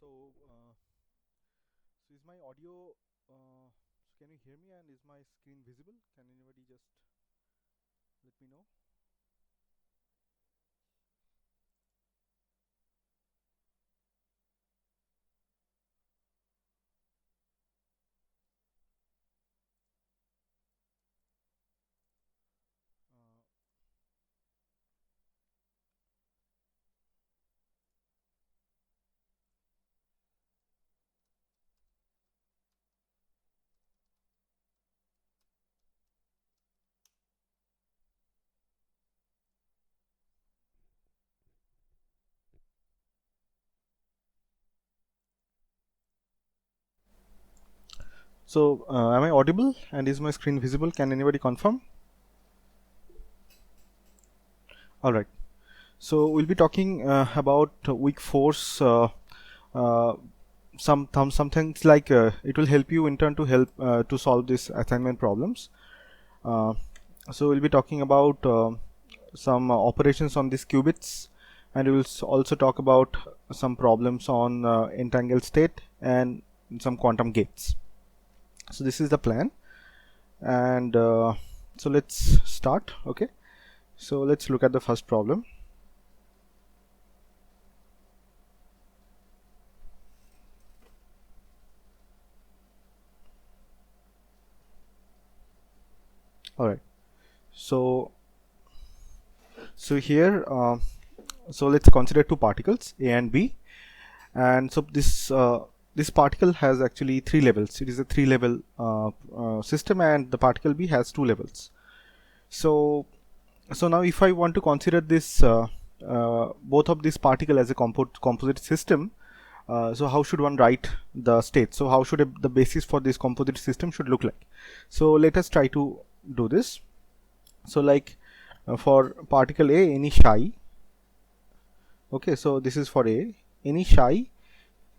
So is my audio, can you hear me, and is my screen visible? Can anybody just let me know? Uh, am I audible, and is my screen visible? Can anybody confirm? All right. So we'll be talking about week four's uh, some things like it will help you in turn to help to solve these assignment problems. Uh, so we'll be talking about some operations on these qubits, and we will also talk about some problems on entangled state and some quantum gates. So this is the plan, and so let's start. Okay, so let's look at the first problem. All right, so here so let's consider two particles, A and B, and so this particle has actually three levels. It is a three-level system, and the particle B has two levels. So now if I want to consider this both of these particle as a composite system, so how should one write the state? So how should the basis for this composite system should look like? So let us try to do this. So like for particle A, any psi, okay, so this is for A, any psi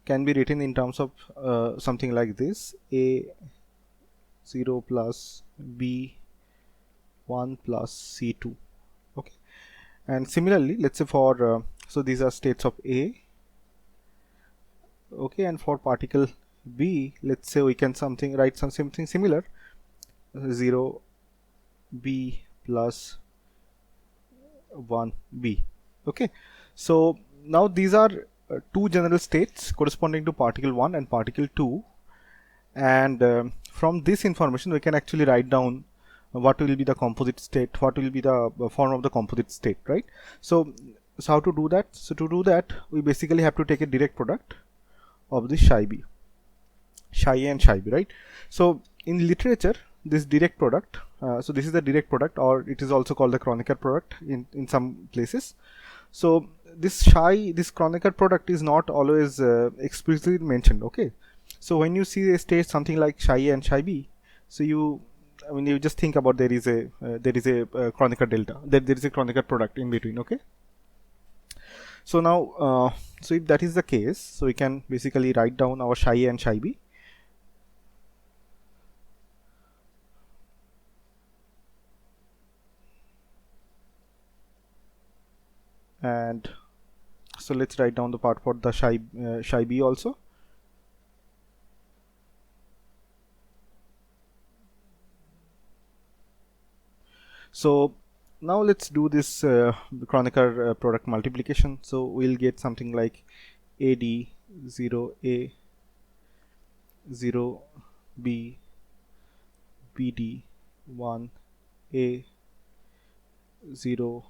can be written in terms of something like this: A0 plus B1 plus C2. Okay, and similarly, let's say for so these are states of A. Okay, and for particle B, let's say we can write something similar: 0 B plus 1 B. Okay, so now these are two general states corresponding to particle 1 and particle 2, and from this information we can actually write down what will be the composite state, what will be the form of the composite state, right? So how to do that? So to do that, we basically have to take a direct product of the psi B, psi A and psi B, right? So in literature, this direct product, so this is the direct product, or it is also called the Kronecker product in some places. So this Kronecker product is not always explicitly mentioned. Okay, so when you see a state something like psi A and psi B, so you just think about there is a Kronecker delta, there is a Kronecker product in between. Okay, so now so if that is the case, so we can basically write down our psi A and psi B. And so let's write down the part for the psi B also. So now let's do this Kronecker product multiplication. So we'll get something like AD 0A 0 B BD 1 A 0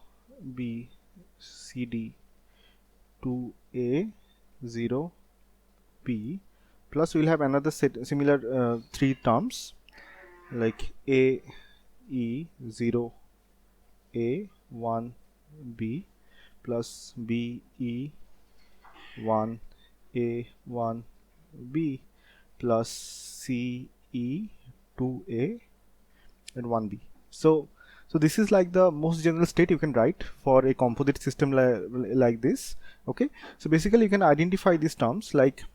B CD 2A 0 B, plus we'll have another similar three terms like A E 0 A 1 B plus B E 1 A 1 B plus C E 2 A and 1 B. So this is like the most general state you can write for a composite system like this. Okay, so basically you can identify these terms, like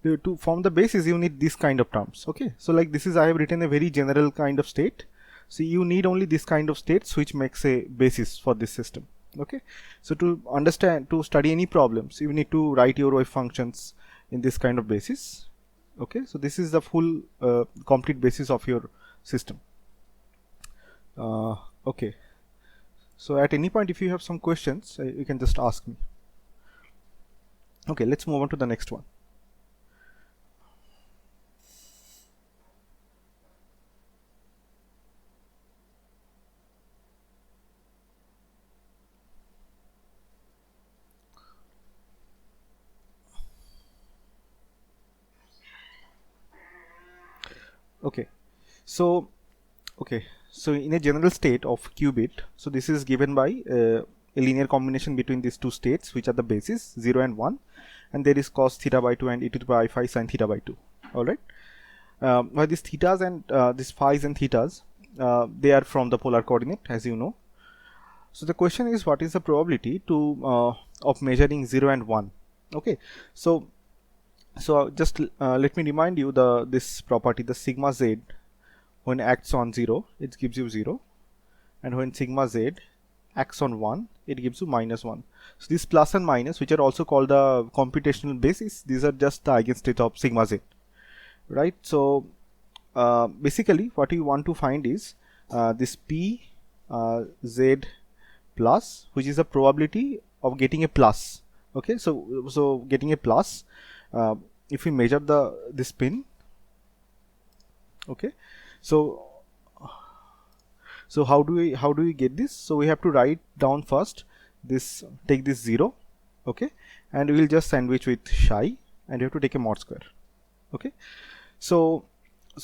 to form the basis you need this kind of terms. Okay, so like this is, I have written a very general kind of state, so you need only this kind of states which makes a basis for this system. Okay, so to study any problems, you need to write your wave functions, in this kind of basis. Okay, so this is the full complete basis of your system. Okay, so at any point if you have some questions, you can just ask me. Okay, let's move on to the next one. Okay, so in a general state of qubit, so this is given by a linear combination between these two states, which are the basis 0 and 1, and there is cos theta by 2 and e to the power i5 sin theta by 2. All right, by these thetas and these phi's and thetas, they are from the polar coordinate, as you know. So the question is, what is the probability to of measuring 0 and 1? Okay, so just let me remind you this property, the sigma z, when acts on 0 it gives you 0, and when sigma z acts on 1 it gives you -1. So this plus and minus, which are also called the computational basis, these are just the eigenstate of sigma z, right? So basically what you want to find is this p z plus, which is the probability of getting a plus. Okay, so getting a plus, if we measure this pin. Okay, so how do we get this? So we have to write down first this, take this 0, okay, and we will just sandwich with psi, and you have to take a mod square. Okay, so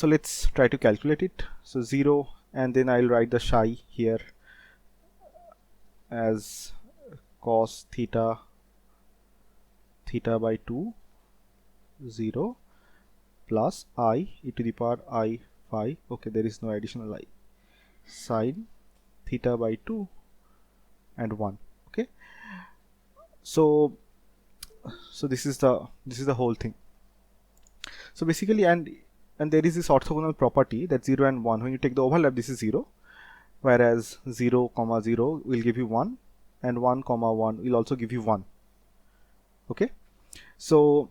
let's try to calculate it. So 0, and then I'll write the psi here as cos theta by 2 0 plus I e to the power I phi. Okay, there is no additional I, sin theta by 2 and 1. Okay, so this is the whole thing. So basically, and there is this orthogonal property that 0 and 1, when you take the overlap, this is 0, whereas 0 comma 0 will give you 1, and 1 comma 1 will also give you 1. Okay, so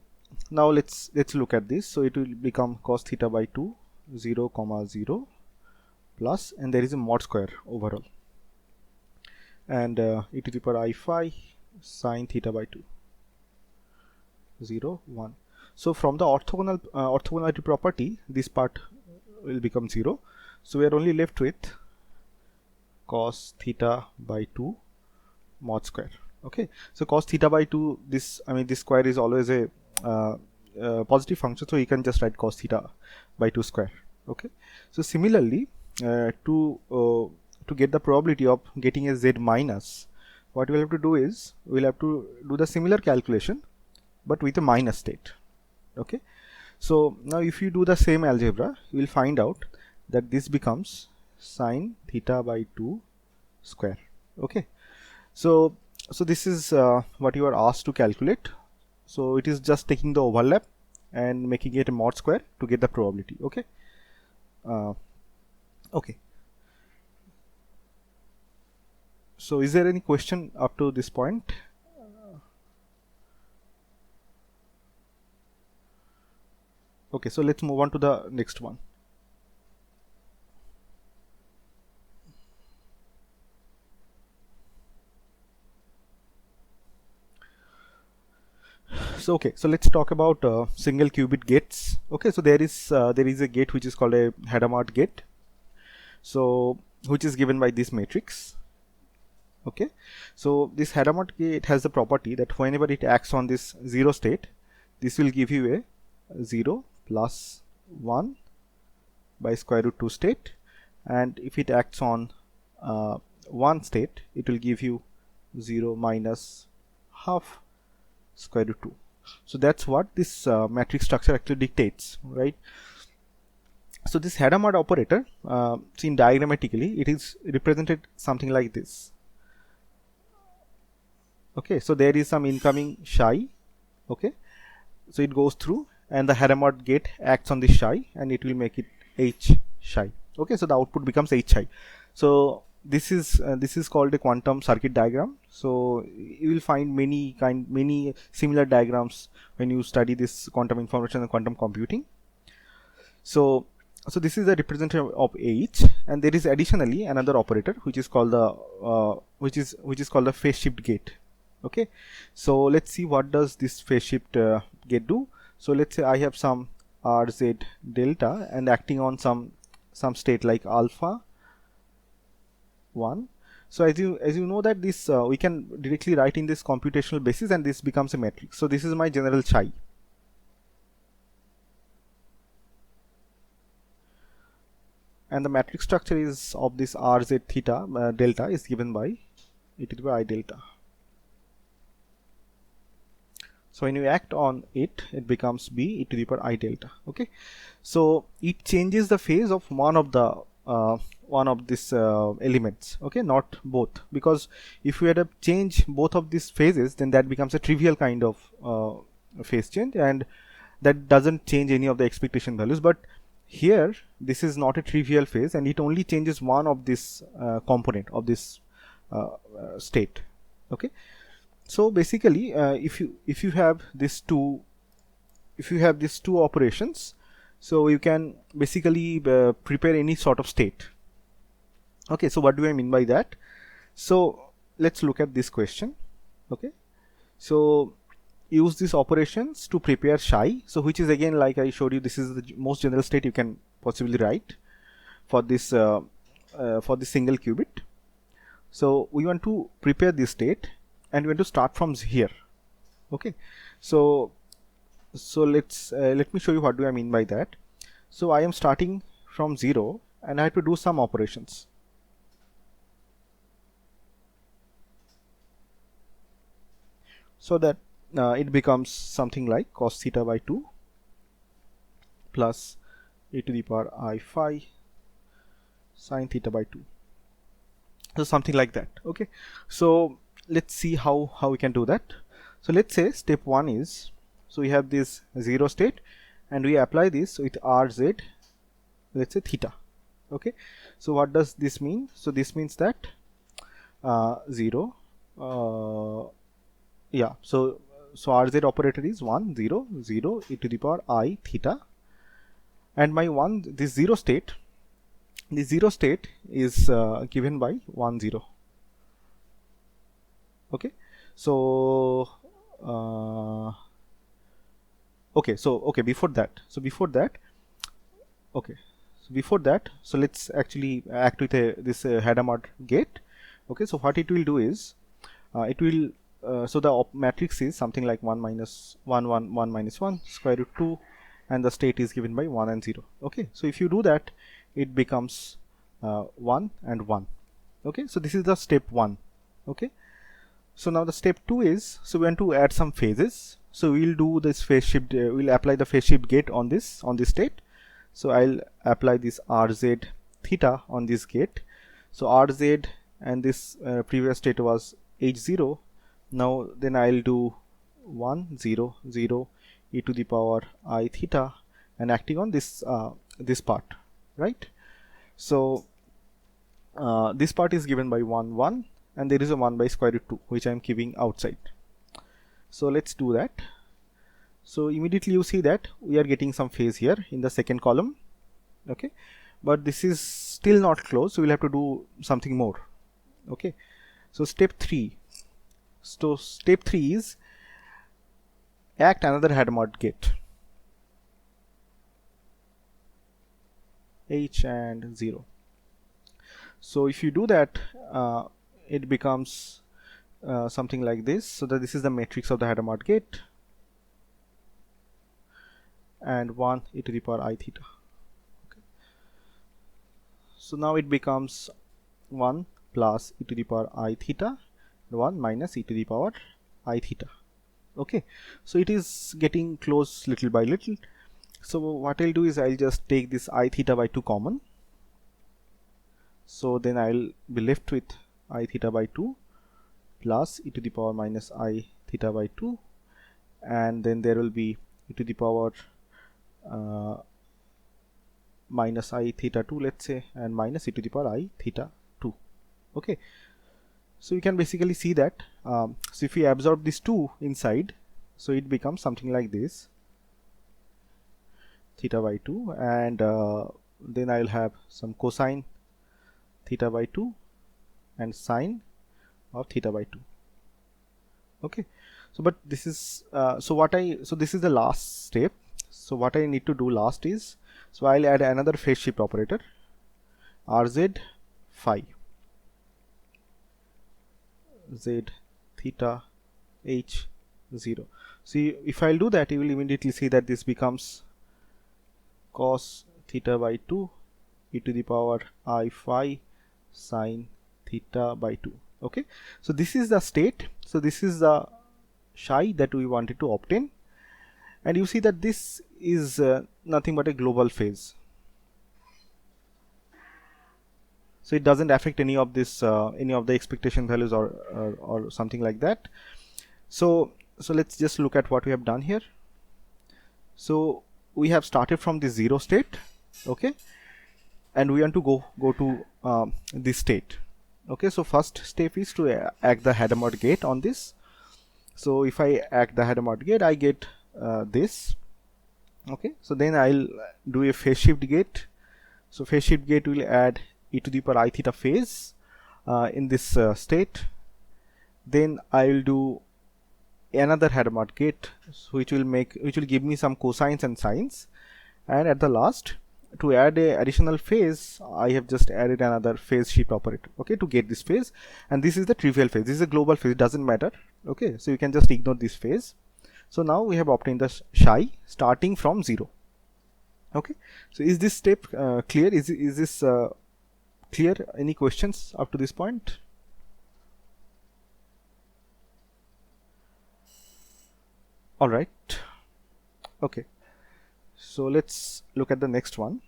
now let's look at this. So it will become cos theta by 2 0 comma 0 plus, and there is a mod square overall, and e to the power I phi sin theta by 2 0 1. So from the orthogonality property, this part will become 0. So we are only left with cos theta by 2 mod square. Okay, so cos theta by 2, this square is always a positive function, so you can just write cos theta by 2 square. Okay, so similarly, to get the probability of getting a z minus, what we'll have to do is we'll have to do the similar calculation but with a minus state. Okay, so now if you do the same algebra, you will find out that this becomes sin theta by 2 square. Okay, so this is what you are asked to calculate. So it is just taking the overlap and making it a mod square to get the probability. Okay, okay, so is there any question up to this point? Okay, so let's move on to the next one. So okay, so let's talk about single qubit gates. Okay, so there is a gate which is called a Hadamard gate, so which is given by this matrix. Okay, so this Hadamard gate has the property that whenever it acts on this 0 state, this will give you a 0 plus 1 by square root 2 state, and if it acts on 1 state, it will give you 0 minus half square root 2. So that's what this matrix structure actually dictates, right? So this Hadamard operator, seen diagrammatically, it is represented something like this. Okay, so there is some incoming psi. Okay, so it goes through, and the Hadamard gate acts on this psi, and it will make it H psi. Okay, so the output becomes H psi. So this is called a quantum circuit diagram. So you will find many similar diagrams when you study this quantum information and quantum computing. So this is the representative of H, and there is additionally another operator which is called the called the phase shift gate. Okay, so let's see what does this phase shift gate do. So let's say I have some RZ delta and acting on some state like alpha 1. So as you know that this we can directly write in this computational basis, and this becomes a matrix. So this is my general chi. And the matrix structure is of this RZ theta delta is given by e to the power I delta. So when you act on it, it becomes B e to the power I delta. Okay, so it changes the phase of one of these elements. Okay, not both, because if we had to change both of these phases, then that becomes a trivial kind of phase change, and that doesn't change any of the expectation values. But here this is not a trivial phase, and it only changes one of this component of this state. Okay, so basically if you have these two operations, so you can basically prepare any sort of state. Okay, so what do I mean by that? So let's look at this question. Okay, so use these operations to prepare psi, so which is again, like I showed you, this is the most general state you can possibly write for this single qubit. So we want to prepare this state, and we want to start from here. Okay, so let me show you what do I mean by that. So I am starting from 0, and I have to do some operations. So that it becomes something like cos theta by 2 plus e to the power I phi sin theta by 2. So something like that. Okay, so let's see how we can do that. So let's say step 1 is, so we have this 0 state, and we apply this with RZ, let's say theta. Okay, so what does this mean? So this means that 0 yeah, so RZ operator is 1 0 0 e to the power I theta, and my this 0 state is given by 1 0. Okay, so before that, so let's actually act with this Hadamard gate. Okay, so what it will do is it will so the matrix is something like 1 minus 1 1 1 minus 1 square root 2, and the state is given by 1 and 0. Okay, so if you do that, it becomes 1 and 1. Okay, so this is the step 1. Okay, so now the step 2 is, so we want to add some phases. So we'll do this phase shift, we'll apply the phase shift gate on this state. So I'll apply this RZ theta on this gate. So RZ, and this previous state was H0. Now then I'll do 1 0 0 e to the power I theta, and acting on this this part, right? So this part is given by 1 1, and there is a 1 by square root 2 which I am keeping outside. So let's do that. So immediately you see that we are getting some phase here in the second column. Okay, but this is still not closed, so we'll have to do something more. Okay, so step 3. So step 3 is act another Hadamard gate, H and 0. So if you do that, it becomes something like this. So that this is the matrix of the Hadamard gate, and 1 e to the power I theta. Okay. So now it becomes 1 plus e to the power I theta, 1 minus e to the power I theta. Okay, so it is getting close little by little. So what I'll do is I'll just take this I theta by 2 common. So then I'll be left with I theta by 2 plus e to the power minus I theta by 2, and then there will be e to the power minus I theta 2, let's say, and minus e to the power I theta 2. Okay, So you can basically see that so if we absorb these 2 inside, so it becomes something like this, theta by 2, and then I'll have some cosine theta by 2 and sine of theta by 2. Okay, so but this is so this is the last step. So what I need to do last is, so I'll add another phase shift operator, rz phi z theta h 0. See, if I'll do that, you will immediately see that this becomes cos theta by 2 e to the power I phi sine theta by 2. Okay, so this is the state. So this is the psi that we wanted to obtain, and you see that this is nothing but a global phase. So it doesn't affect any of this any of the expectation values or something like that. So let's just look at what we have done here. So we have started from the 0 state, okay, and we want to go to this state. Okay, so first step is to act the Hadamard gate on this. So if I act the Hadamard gate, I get this. Okay, so then I'll do a phase shift gate. So phase shift gate will add e to the power I theta phase in this state. Then I will do another Hadamard gate, which will give me some cosines and sines, and at the last, to add a additional phase, I have just added another phase shift operator, okay, to get this phase. And this is the trivial phase, this is a global phase, it doesn't matter. Okay, so you can just ignore this phase. So now we have obtained the psi starting from 0. Okay, so is this step clear? Is this clear? Any questions up to this point? All right, okay, so let's look at the next one.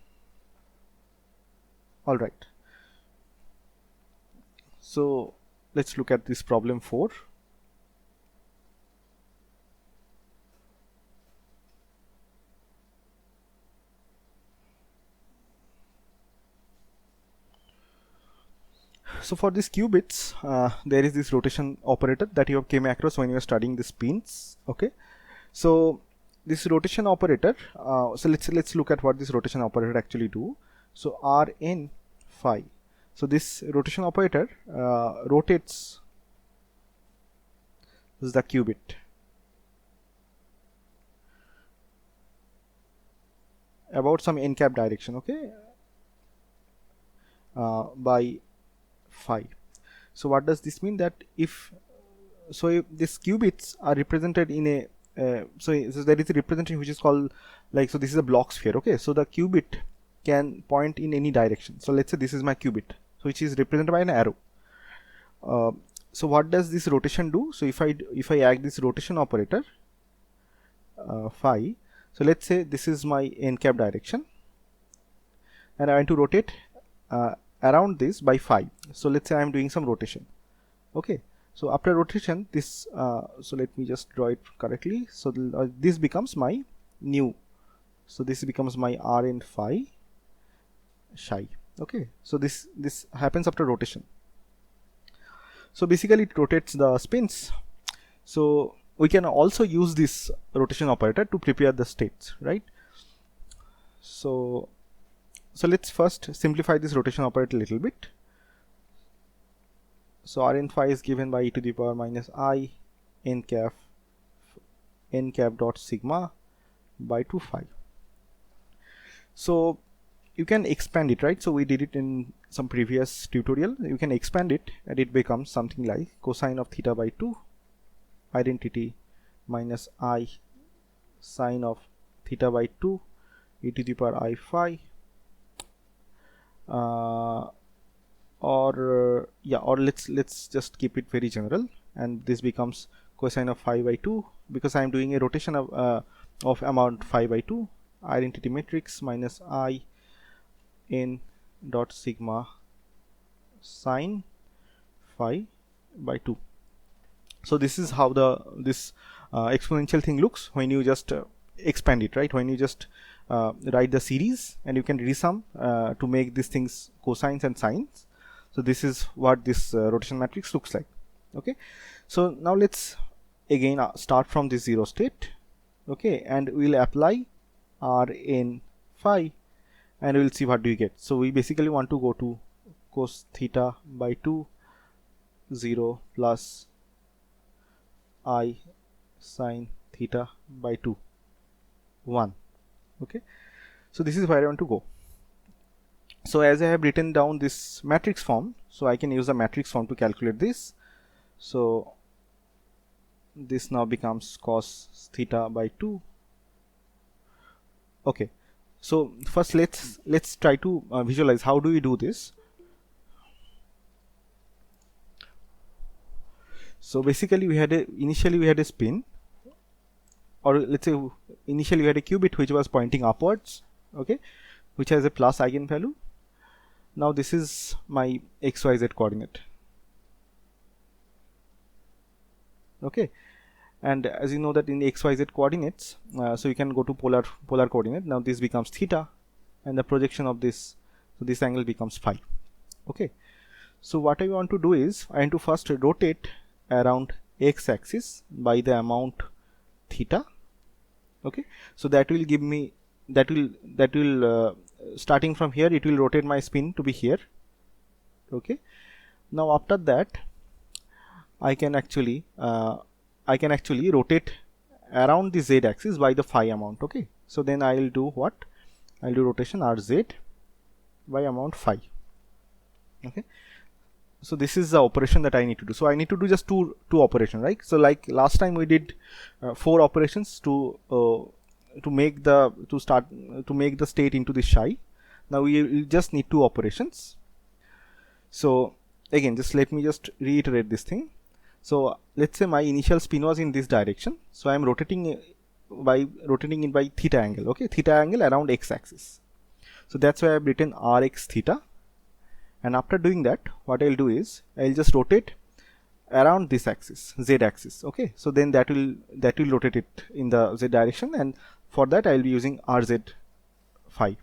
All right, so let's look at this problem 4. So for these qubits, there is this rotation operator that you have came across when you are studying the spins. Okay, so this rotation operator, so let's look at what this rotation operator actually do. So Rn phi, so this rotation operator rotates the qubit about some n cap direction, okay, by phi. So what does this mean? That if these qubits are represented in a so there is a representation which is called, like, so this is a Bloch sphere. Okay, so the qubit can point in any direction. So let's say this is my qubit, so which is represented by an arrow. So what does this rotation do? So if I act this rotation operator phi, so let's say this is my n cap direction, and I want to rotate around this by phi. So let's say I am doing some rotation. Okay, so after rotation, this so let me just draw it correctly. So this becomes my new, so this becomes my Rn phi psi. Okay, so this happens after rotation. So basically it rotates the spins. So we can also use this rotation operator to prepare the states, right? So let's first simplify this rotation operator a little bit. So Rn phi is given by e to the power minus I n cap dot sigma by 2 phi. So you can expand it, right? So we did it in some previous tutorial. You can expand it and it becomes something like cosine of theta by 2 identity minus I sine of theta by 2 e to the power I phi, or let's just keep it very general, and this becomes cosine of phi by 2, because I am doing a rotation of amount phi by 2, identity matrix minus I n dot sigma sine phi by 2. So this is how this exponential thing looks when you just expand it, right? When you just write the series and you can resum to make these things cosines and sines. So this is what this rotation matrix looks like. Okay, so now let's again start from this 0 state. Okay, and we'll apply Rn phi and we'll see what do we get. So we basically want to go to cos theta by 2 0 plus I sin theta by 2 1. Okay, so this is where I want to go. So as I have written down this matrix form, so I can use the matrix form to calculate this. So this now becomes cos theta by 2. Okay, so first let's try to visualize how do we do this. So basically initially we had a spin, or let's say initially we had a qubit which was pointing upwards, okay, which has a plus eigenvalue. Now this is my xyz coordinate. Okay, and as you know that in the xyz coordinates, so you can go to polar coordinate. Now this becomes theta, and the projection of this, so this angle becomes phi. Okay, so what I want to do is I want to first rotate around x-axis by the amount theta. Okay, so that will give me starting from here it will rotate my spin to be here. Okay, now after that I can actually rotate around the z-axis by the phi amount. Okay, so then I will do what? I'll do rotation rz by amount phi. Okay, so this is the operation that I need to do. So I need to do just two operations, right? So like last time we did 4 operations to make the state into the psi. Now we just need 2 operations. So again, just let me just reiterate this thing. So let's say my initial spin was in this direction, so I am rotating it by theta angle. Okay, theta angle around x-axis. So that's why I've written rx theta. And after doing that, what I'll do is I'll just rotate around this axis, z axis. Okay, so then that will rotate it in the z direction, and for that I'll be using rz phi.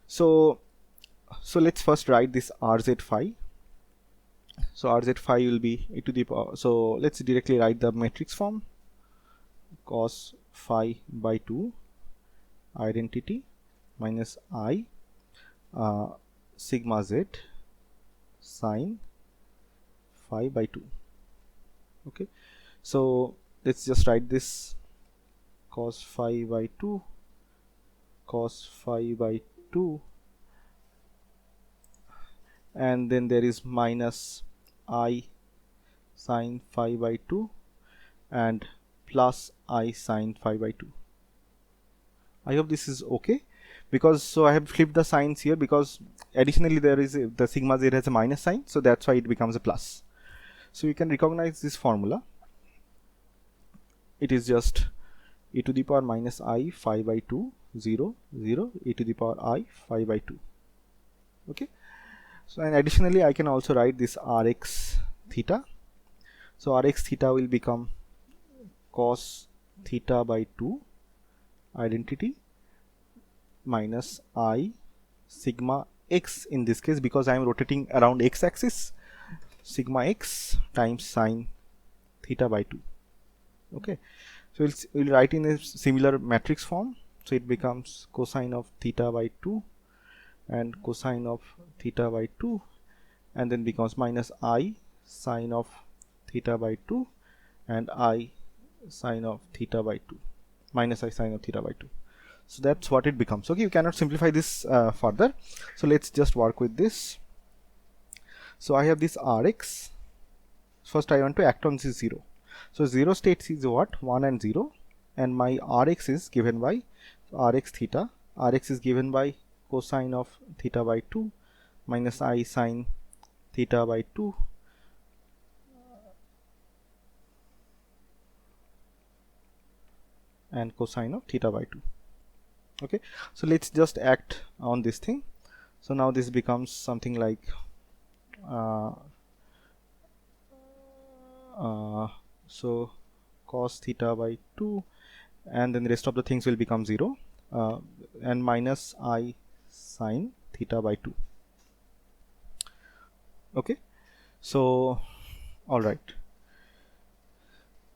So let's first write this rz phi. So rz phi will be e to the power, so let's directly write the matrix form: cos phi by 2 identity minus I sigma z sine phi by 2. Okay, so let's just write this: cos phi by 2 cos phi by 2, and then there is minus I sine phi by 2 and plus I sine phi by 2. I hope this is okay, because so I have flipped the signs here, because additionally there is the sigma z has a minus sign, so that's why it becomes a plus. So you can recognize this formula. It is just e to the power minus I phi by 2 0 0 e to the power I phi by 2. Okay, so and additionally I can also write this rx theta. So rx theta will become cos theta by 2 identity minus I sigma x, in this case because I am rotating around x-axis, sigma x times sine theta by 2. Okay, so we'll write in a similar matrix form. So it becomes cosine of theta by 2 and cosine of theta by 2, and then becomes minus I sine of theta by 2 and I sine of theta by 2 minus I sine of theta by 2. So that's what it becomes. Okay, you cannot simplify this further, so let's just work with this. So I have this rx. First I want to act on this 0. So 0 states is what? 1 and 0, and my rx is given by rx theta. Rx is given by cosine of theta by 2 minus I sine theta by 2 and cosine of theta by 2. Okay, so let's just act on this thing. So now this becomes something like so cos theta by 2, and then the rest of the things will become 0, and minus I sine theta by 2. Okay, so All right.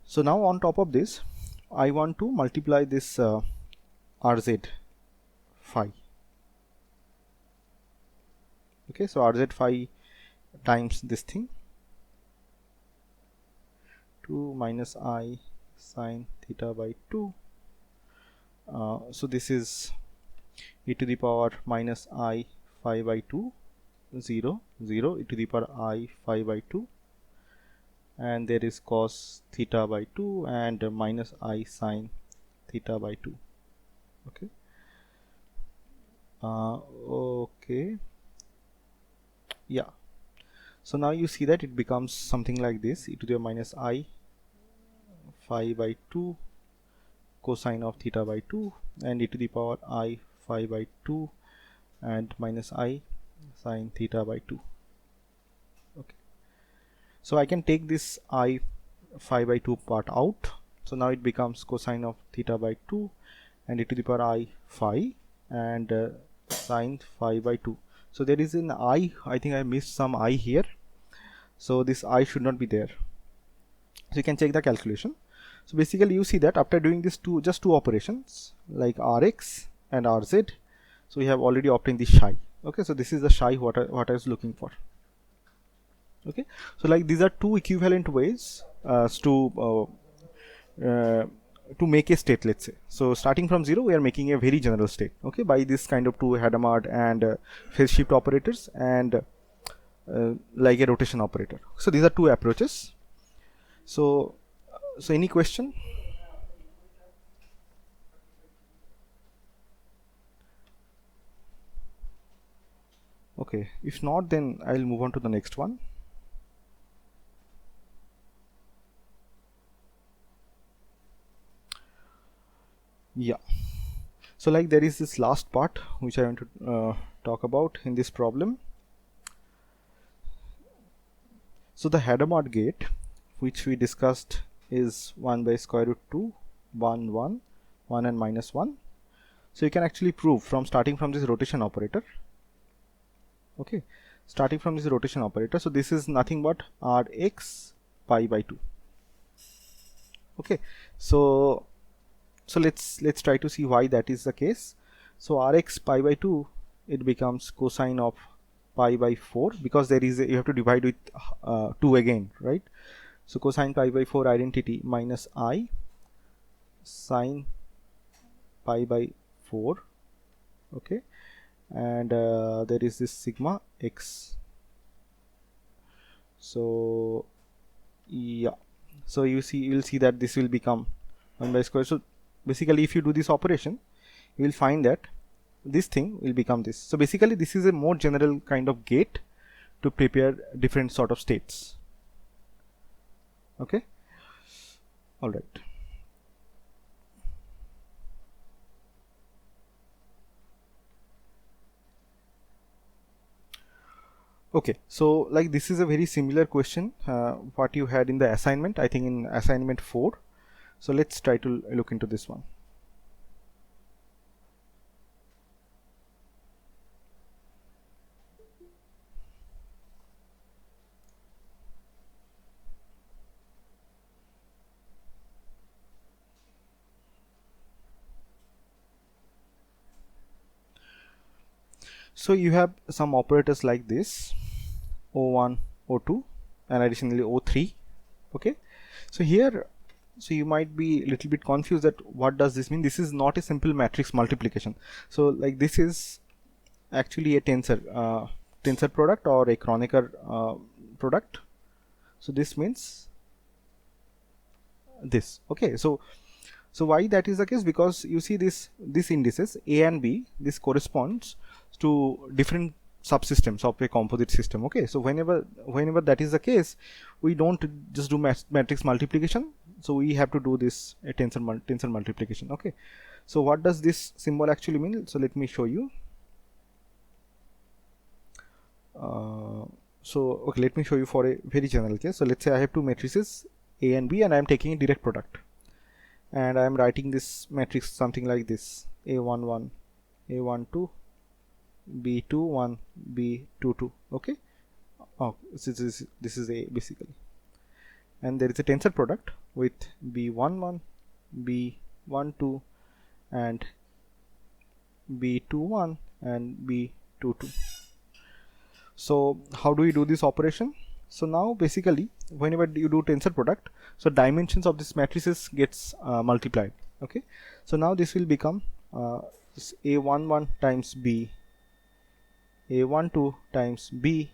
So now on top of this, I want to multiply this RZ phi. Okay, so RZ phi times this thing, 2 minus I sine theta by 2. So this is e to the power minus I phi by 2, 0, 0, e to the power I phi by 2, and there is cos theta by 2 and minus I sine theta by 2. Okay. Okay. Yeah. So now you see that it becomes something like this, e to the minus I phi by 2 cosine of theta by 2 and e to the power I phi by 2 and minus I sine theta by 2. Okay. So I can take this I phi by 2 part out. So now it becomes cosine of theta by 2 and e to the power I phi and sine phi by 2. So there is an I think I missed some I here. So this I should not be there. So you can check the calculation. So basically you see that after doing this just two operations like Rx and Rz, so we have already obtained the psi. Okay, so this is the psi what I was looking for. Okay, so like these are two equivalent ways to make a state, let's say. So starting from 0 we are making a very general state, okay, by this kind of two Hadamard and phase shift operators and like a rotation operator. So these are two approaches. So any question? Okay, if not, then I'll move on to the next one. Yeah, so like there is this last part which I want to talk about in this problem. So the Hadamard gate which we discussed is 1 by square root 2, 1, 1, 1 and minus 1. So you can actually prove from starting from this rotation operator. Okay, starting from this rotation operator, so this is nothing but Rx pi by 2. Okay, so let's try to see why that is the case. So Rx pi by 2, it becomes cosine of pi by 4 because there is you have to divide with 2 again, right? So cosine pi by 4 identity minus I sine pi by 4. Okay, and there is this sigma x. So yeah, so you will see that this will become 1 by square. So basically if you do this operation, you will find that this thing will become this. So basically this is a more general kind of gate to prepare different sort of states. Okay, all right. Okay, so like this is a very similar question what you had in the assignment, I think in assignment 4. So let's try to look into this one. So you have some operators like this, O1, O2 and additionally O3. Okay, so here, so you might be a little bit confused that what does this mean. This is not a simple matrix multiplication. So like this is actually a tensor product or a Kronecker product. So this means this. Okay, so why that is the case? Because you see this indices A and B, this corresponds to different subsystems of a composite system. Okay, so whenever that is the case, we don't just do matrix multiplication, so we have to do this tensor multiplication. Okay, so what does this symbol actually mean? So let me show you. So okay, let me show you for a very general case. So let's say I have two matrices A and B and I am taking a direct product, and I am writing this matrix something like this: A11, A12, B21, B22. Okay, oh, this is A basically. and there is a tensor product with B11, B12 and B21 and B22. So how do we do this operation? So now basically whenever you do tensor product, so dimensions of this matrices gets multiplied. Okay, so now this will become A11 times B, A12 times B,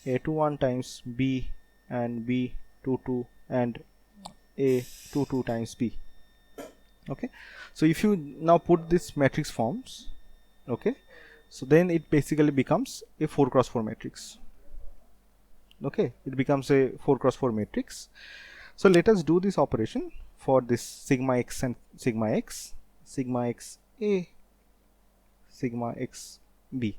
A21 times B, and B22 and A22 times B. Okay, so if you now put this matrix forms, okay, so then it basically becomes a 4x4 matrix. Okay, it becomes a 4x4 matrix. So let us do this operation for this sigma x and sigma x, sigma x A, sigma x B.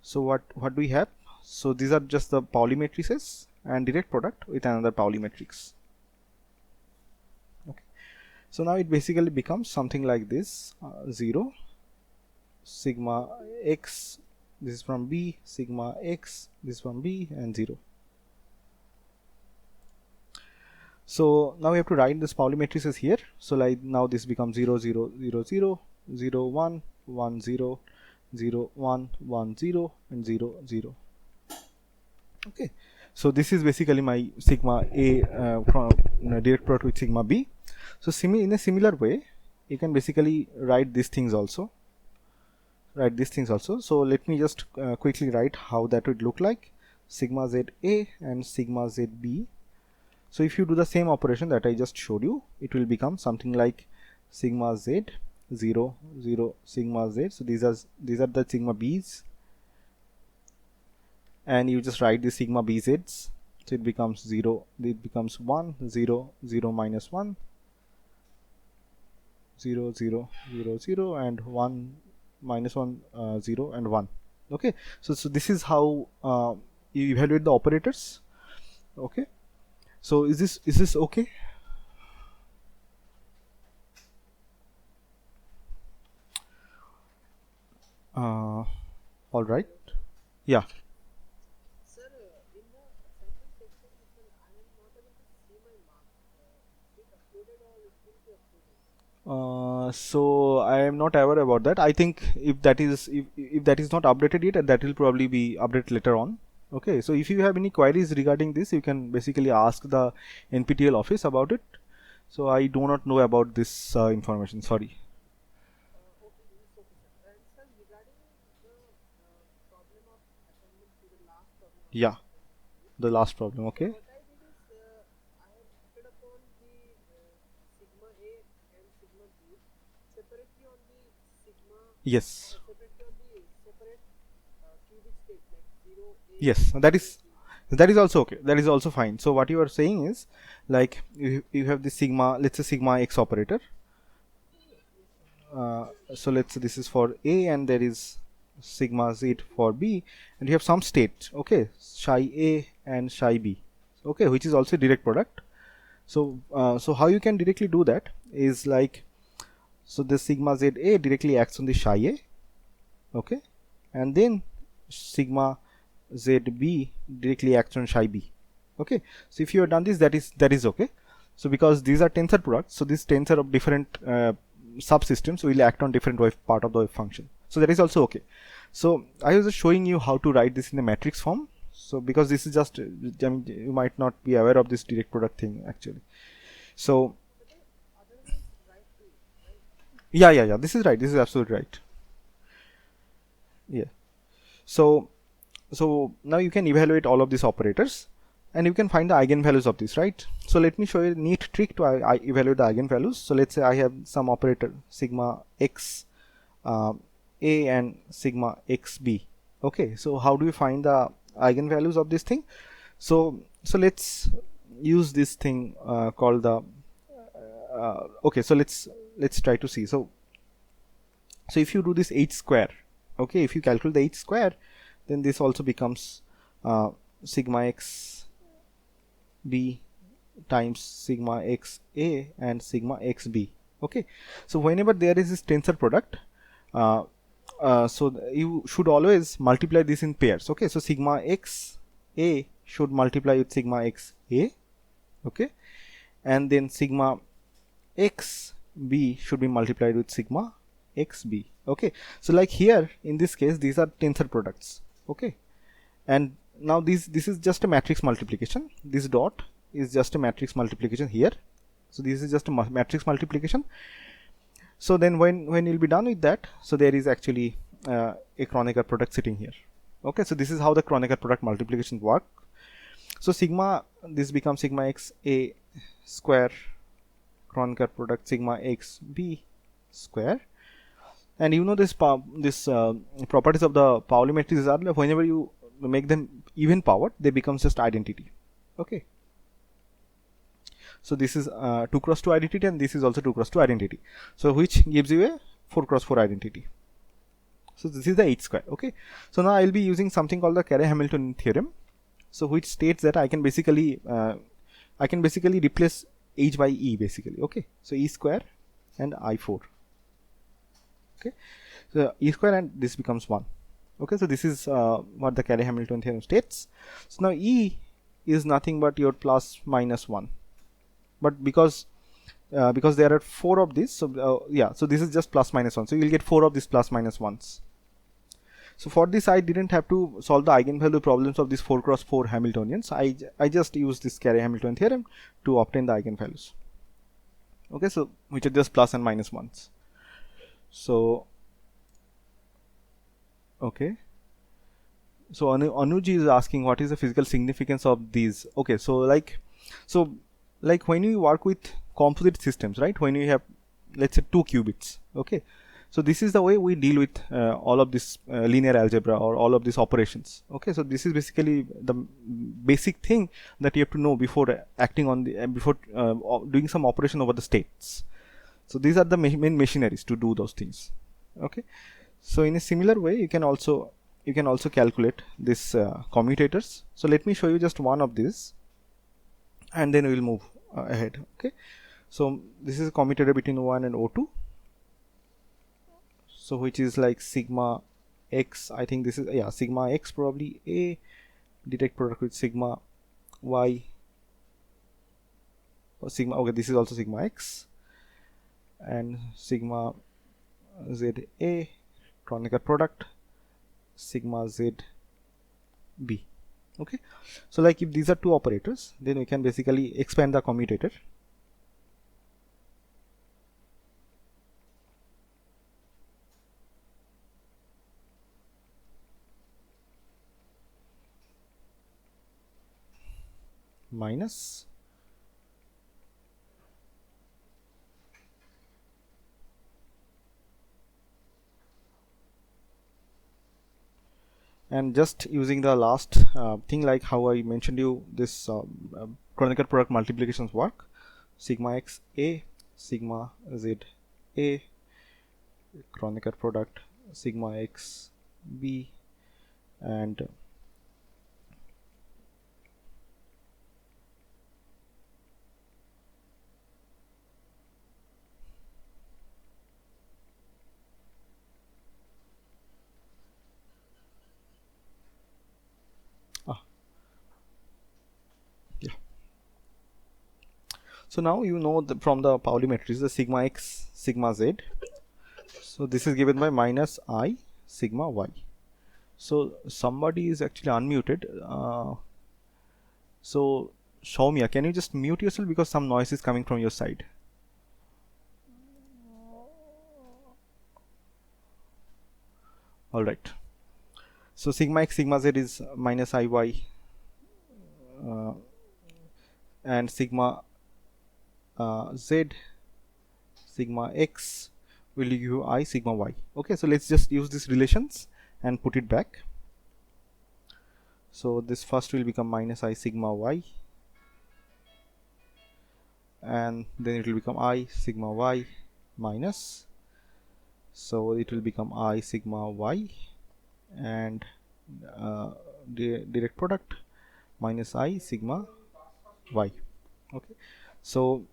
So what do we have? So these are just the Pauli matrices and direct product with another Pauli matrix. Okay, so now it basically becomes something like this: 0, sigma x, this is from B, sigma x, this is from B, and 0. So now we have to write this Pauli matrices here. So like now this becomes 0 0 0 0 0 1 1 0 0 1 1 0 and 0 0. Okay, so this is basically my sigma A from direct product with sigma B. So in a similar way you can basically write these things also. So let me just quickly write how that would look like: sigma Z A and sigma Z B. So if you do the same operation that I just showed you, it will become something like sigma Z 0 0 sigma Z. So these are the sigma B's, and you just write the sigma BZ's. So it becomes 0, it becomes 1 0 0 minus 1 0 0 0 0 and 1 minus 1 0 and 1. Okay, so this is how you evaluate the operators. Okay, so is this okay? All right, yeah. Sir, in the assignment section, I am not able to see my marks. Is it uploaded or it will be uploaded? So I am not aware about that. I think if that is not updated yet, that will probably be updated later on. Okay, so if you have any queries regarding this, you can basically ask the NPTEL office about it. So I do not know about this information, sorry. Okay, it's okay, sir. And sir, regarding the problem of assignment to the last problem of Yeah, assignment, the last problem. Okay. what I did is I have acted upon the sigma A and sigma B separately on the sigma Yes. separately on the separate cubic state like 0 A. Yes, that is also okay. That is also fine. So what you are saying is, like you have the sigma, let's say sigma x operator. So let's say this is for A and there is sigma z for B, and you have some state, okay, psi A and psi B, okay, which is also direct product. So so how you can directly do that is like, so the sigma z A directly acts on the psi A, okay, and then sigma z B directly acts on psi B. Okay, so if you have done this, that is okay. So because these are tensor products, so this tensor of different subsystems will act on different wave part of the wave function. So that is also okay. So I was just showing you how to write this in a matrix form. So because this is just, I mean, you might not be aware of this direct product thing actually. So yeah, this is right. This is absolutely right. Yeah. So now you can evaluate all of these operators and you can find the eigenvalues of this, right? So let me show you a neat trick to evaluate the eigenvalues. So let's say I have some operator sigma x A and sigma x B. Okay, so how do we find the eigenvalues of this thing? So let's use this thing called the okay, so let's try to see. So if you do this h square, okay, if you calculate the h square, then this also becomes sigma x B times sigma x A and sigma x B. Okay, so whenever there is this tensor product, so you should always multiply this in pairs. Okay, so sigma x A should multiply with sigma x A, okay, and then sigma x b should be multiplied with sigma x b. Okay, so like here in this case these are tensor products. Okay, and now this is just a matrix multiplication. This dot is just a matrix multiplication here, so this is just a matrix multiplication. So then when you'll be done with that, so there is actually a Kronecker product sitting here. Okay, so this is how the Kronecker product multiplication work. So sigma, this becomes sigma x a square Kronecker product sigma x b square. And you know this properties of the Pauli matrices are, whenever you make them even powered, they become just identity. Okay, so this is 2 cross 2 identity, and this is also 2 cross 2 identity, so which gives you a 4 cross 4 identity. So this is the H square. Okay, so now I'll be using something called the Carey-Hamilton theorem, so which states that I can basically replace H by E basically. Okay, so E square and I4. Okay, so E square and this becomes 1. Okay, so this is what the Carey-Hamilton theorem states. So now E is nothing but your plus minus 1, but because there are 4 of this, so yeah, so this is just plus minus 1, so you will get 4 of these plus minus 1s. So for this I didn't have to solve the eigenvalue problems of these 4 cross 4 Hamiltonians. I just used this Carey-Hamilton theorem to obtain the eigenvalues. Okay, so which are just plus and minus 1s. So okay, so Anuji is asking what is the physical significance of these. Okay, so like when you work with composite systems, right, when you have, let's say, 2 qubits, okay, so this is the way we deal with all of this linear algebra or all of these operations. Okay, so this is basically the basic thing that you have to know before acting on the before doing some operation over the states. So these are the main machineries to do those things. Okay, so in a similar way you can also calculate this commutators. So let me show you just one of these, and then we will move ahead. Okay, so this is a commutator between O1 and O2, so which is like sigma x, I think this is, yeah, sigma x probably a direct product with sigma y or sigma, okay, this is also sigma x, and sigma z a Kronecker product sigma z b. Okay, so like if these are 2 operators, then we can basically expand the commutator. Minus and just using the last thing, like how I mentioned you this Kronecker product multiplications work, sigma x a sigma z a Kronecker product sigma x b, and yeah. So now you know from the Pauli matrix the sigma x sigma z, so this is given by minus I sigma y. So somebody is actually unmuted, so Soumya, can you just mute yourself because some noise is coming from your side? Alright, so sigma x sigma z is minus iy, and sigma z sigma x will give you I sigma y. Okay, so let's just use these relations and put it back. So this first will become minus I sigma y, and then it will become I sigma y minus, so it will become I sigma y, and direct product minus I sigma y. Okay, so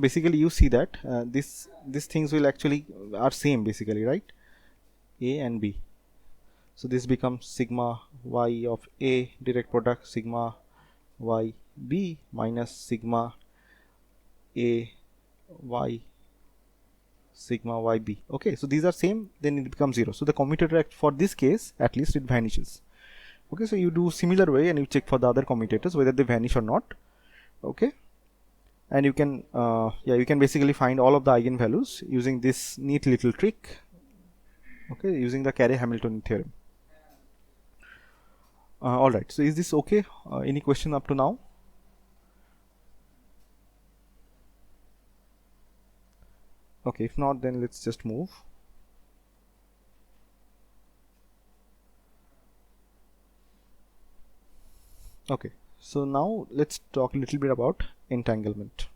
basically you see that these things will actually are same basically, right, a and b. So this becomes sigma y of a direct product sigma y b minus sigma a y sigma yb. Okay, so these are same, then it becomes 0. So the commutator for this case at least it vanishes. Okay, so you do similar way and you check for the other commutators whether they vanish or not. Okay, and you can you can basically find all of the eigenvalues using this neat little trick. Okay, using the Carey-Hamilton theorem. All right, so is this okay? Any question up to now? Okay, if not, then let's just move. Okay, so now let's talk a little bit about entanglement.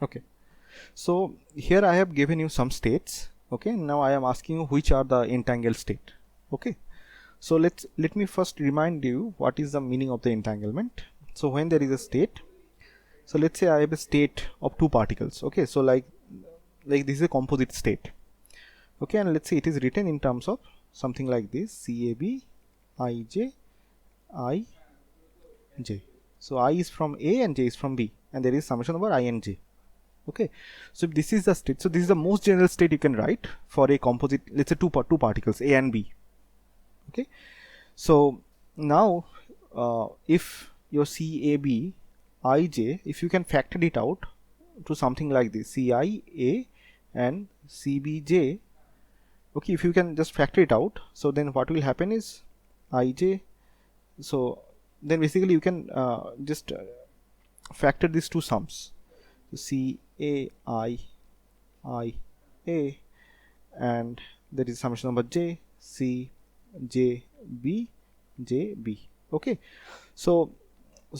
Okay, so here I have given you some states. Okay, now I am asking you which are the entangled state. Okay, so let me first remind you what is the meaning of the entanglement. So when there is a state, so let's say I have a state of two particles. Okay, so like this is a composite state. Okay, and let's say it is written in terms of something like this: CAB, IJ, IJ. So I is from A and J is from B, and there is summation over I and J. Okay, so if this is the state, so this is the most general state you can write for a composite, let's say two particles A and B. Okay, so now if your CAB IJ, if you can factor it out to something like this, CIA and CBJ. Okay, if you can just factor it out, so then what will happen is IJ, so then basically you can just factor these two sums, CAI IA, and there is summation number J CJB JB. Okay, so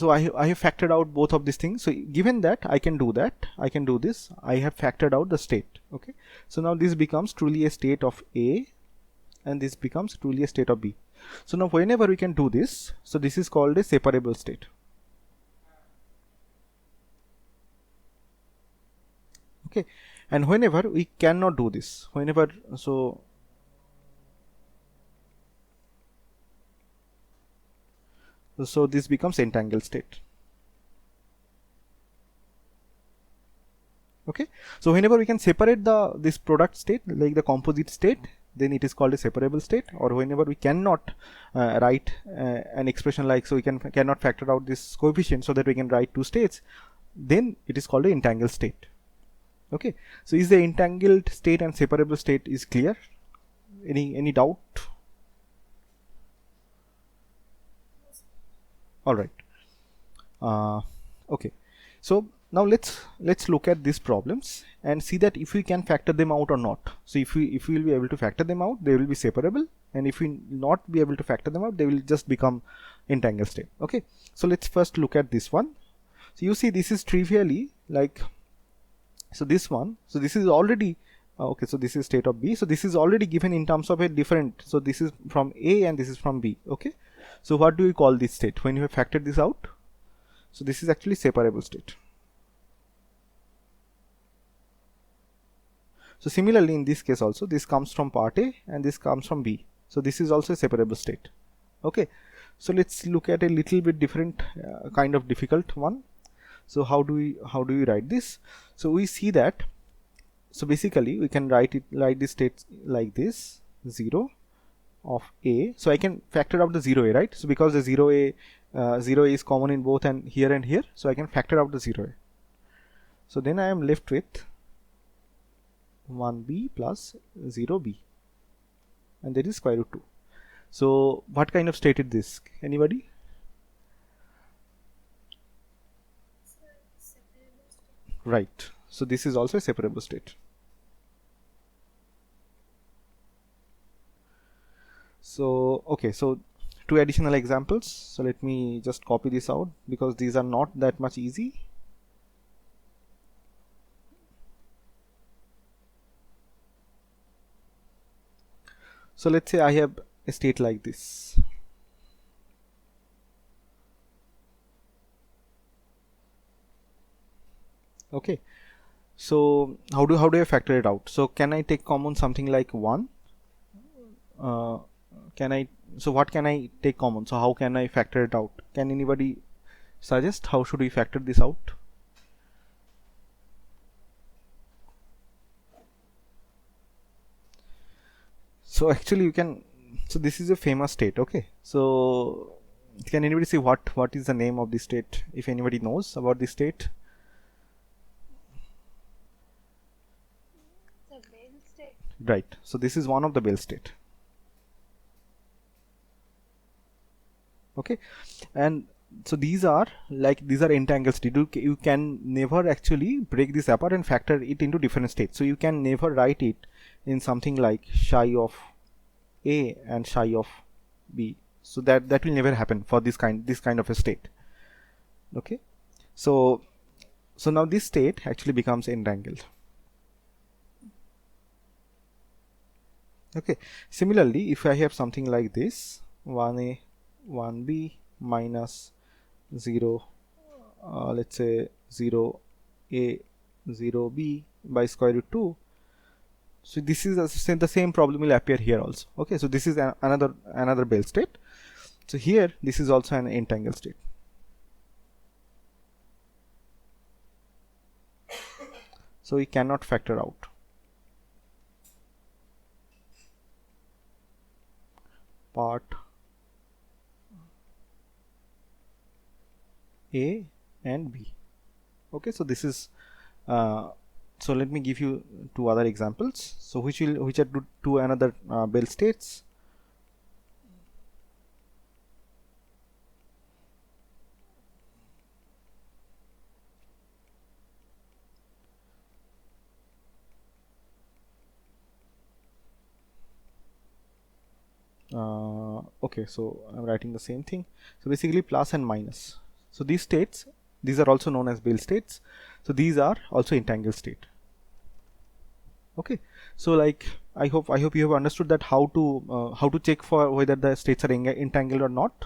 I have factored out both of these things. So given that I can do this, I have factored out the state. Okay, so now this becomes truly a state of A and this becomes truly a state of B. So now whenever we can do this, so this is called a separable state. Okay, and whenever we cannot do this, whenever, so this becomes entangled state. Okay, so whenever we can separate this product state, like the composite state, then it is called a separable state. Or whenever we cannot write an expression like, so we cannot factor out this coefficient so that we can write two states, then it is called an entangled state. Okay, so is the entangled state and separable state is clear? Any doubt? All right. Okay, so now let's look at these problems and see that if we can factor them out or not. So if we will be able to factor them out, they will be separable, and if we not be able to factor them out, they will just become entangled state. Okay, so let's first look at this one. So you see this is trivially like, so this one, so this is already okay, so this is state of B, so this is already given in terms of a different, so this is from A and this is from B. Okay, so what do we call this state when you have factored this out? So this is actually separable state. So similarly in this case also, this comes from part A and this comes from B, so this is also a separable state. Okay, so let's look at a little bit different kind of difficult one. So how do we write this? So we see that, so basically we can write this state like this: 0 of A. So I can factor out the 0A, right? So because the 0A is common in both and here, so I can factor out the 0A. So then I am left with 1B plus 0B, and that is square root 2. So what kind of state is this? Anybody? Right, so this is also a separable state. So okay, so two additional examples. So let me just copy this out because these are not that much easy. So let's say I have a state like this. Okay, so how do I factor it out? So can I take common something like 1? Can I, so what can I take common? So how can I factor it out? Can anybody suggest how should we factor this out? So actually you can, so this is a famous state. Okay, so can anybody see what is the name of this state, if anybody knows about this state? The Bell state. Right, so this is one of the Bell state. Okay, and so these are entangled state. You can never actually break this apart and factor it into different states. So you can never write it in something like psi of A and psi of B. So that will never happen for this kind of a state. Okay, so now this state actually becomes entangled. Okay, similarly, if I have something like this, 1A 1B minus 0, let's say 0A 0B by square root 2. So this is the same problem will appear here also. Okay, so this is another Bell state. So here this is also an entangled state. So we cannot factor out. Part A and B. Okay, so this is so let me give you two other examples. So which are two another Bell states. Okay, so I'm writing the same thing. So basically plus and minus. So these states, these are also known as Bell states. So these are also entangled state. Okay, so like I hope you have understood that how to check for whether the states are entangled or not.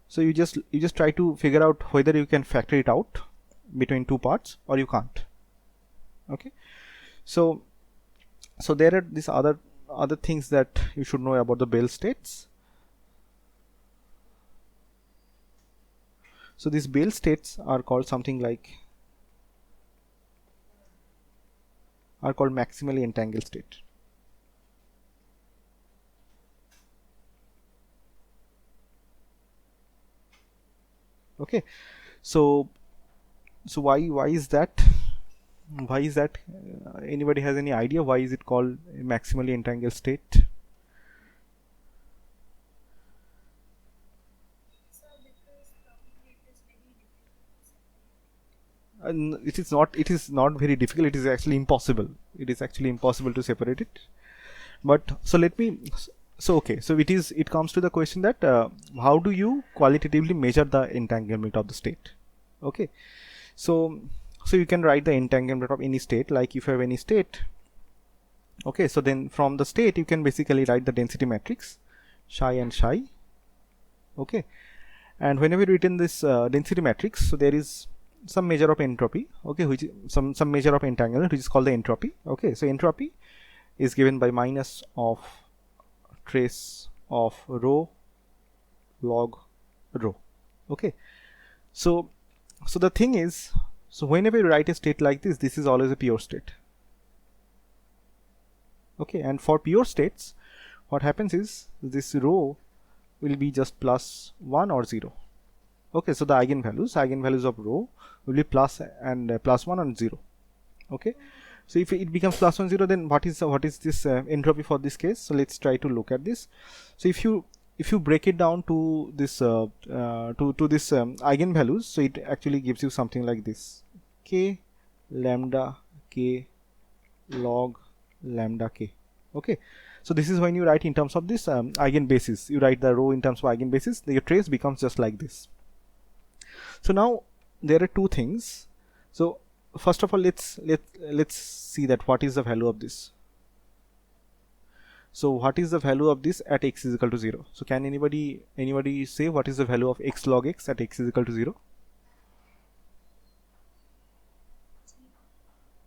So you just try to figure out whether you can factor it out between two parts or you can't. Okay, so there are these other things that you should know about the Bell states. So these Bell states are called something like maximally entangled state. Okay, so why is that? Why is that? Anybody has any idea why is it called a maximally entangled state? And it is not very difficult. It is actually impossible. It is actually impossible to separate it. But so let me, so okay, so it comes to the question that how do you qualitatively measure the entanglement of the state? Okay, so you can write the entanglement of any state, like if you have any state. Okay, so then from the state you can basically write the density matrix psi and psi. Okay, and whenever you written this density matrix, so there is some measure of entropy. Okay, which some measure of entanglement which is called the entropy. Okay, so entropy is given by minus of trace of rho log rho. Okay, so the thing is, so whenever you write a state like this, this is always a pure state. Okay, and for pure states what happens is this rho will be just plus 1 or 0. Okay, so the eigenvalues of rho will be plus and plus 1 and 0. Okay, so if it becomes plus 1 0, then what is this entropy for this case? So let's try to look at this. So if you break it down to this to this eigenvalues, so it actually gives you something like this: k lambda k log lambda k. Okay, so this is when you write in terms of this eigenbasis. You write the rho in terms of eigenbasis. Your trace becomes just like this. So now there are two things. So first of all, let's see that what is the value of this. So what is the value of this at x is equal to 0? So can anybody say what is the value of x log x at x is equal to 0?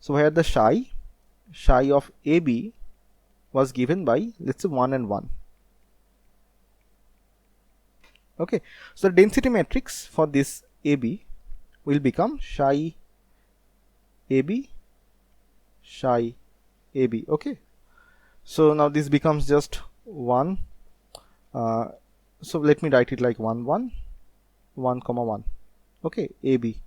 So where the psi of AB was given by, let's say, 1 and 1. Okay, so the density matrix for this AB will become psi AB psi AB. Okay, so now this becomes just 1. So let me write it like 1 1 1 comma 1. Okay, AB.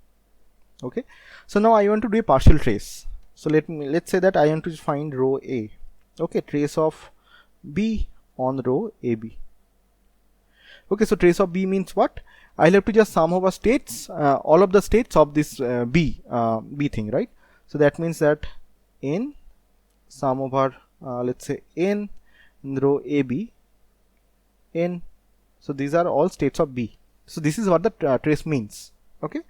Okay, so now I want to do a partial trace. So let's say that I want to find row A. Okay, trace of B on row AB. Okay, so trace of B means what? I'll have to just sum over states, all of the states of this B thing, right? So that means that n sum over let's say n in row AB n. So these are all states of B. So this is what the trace means. Okay,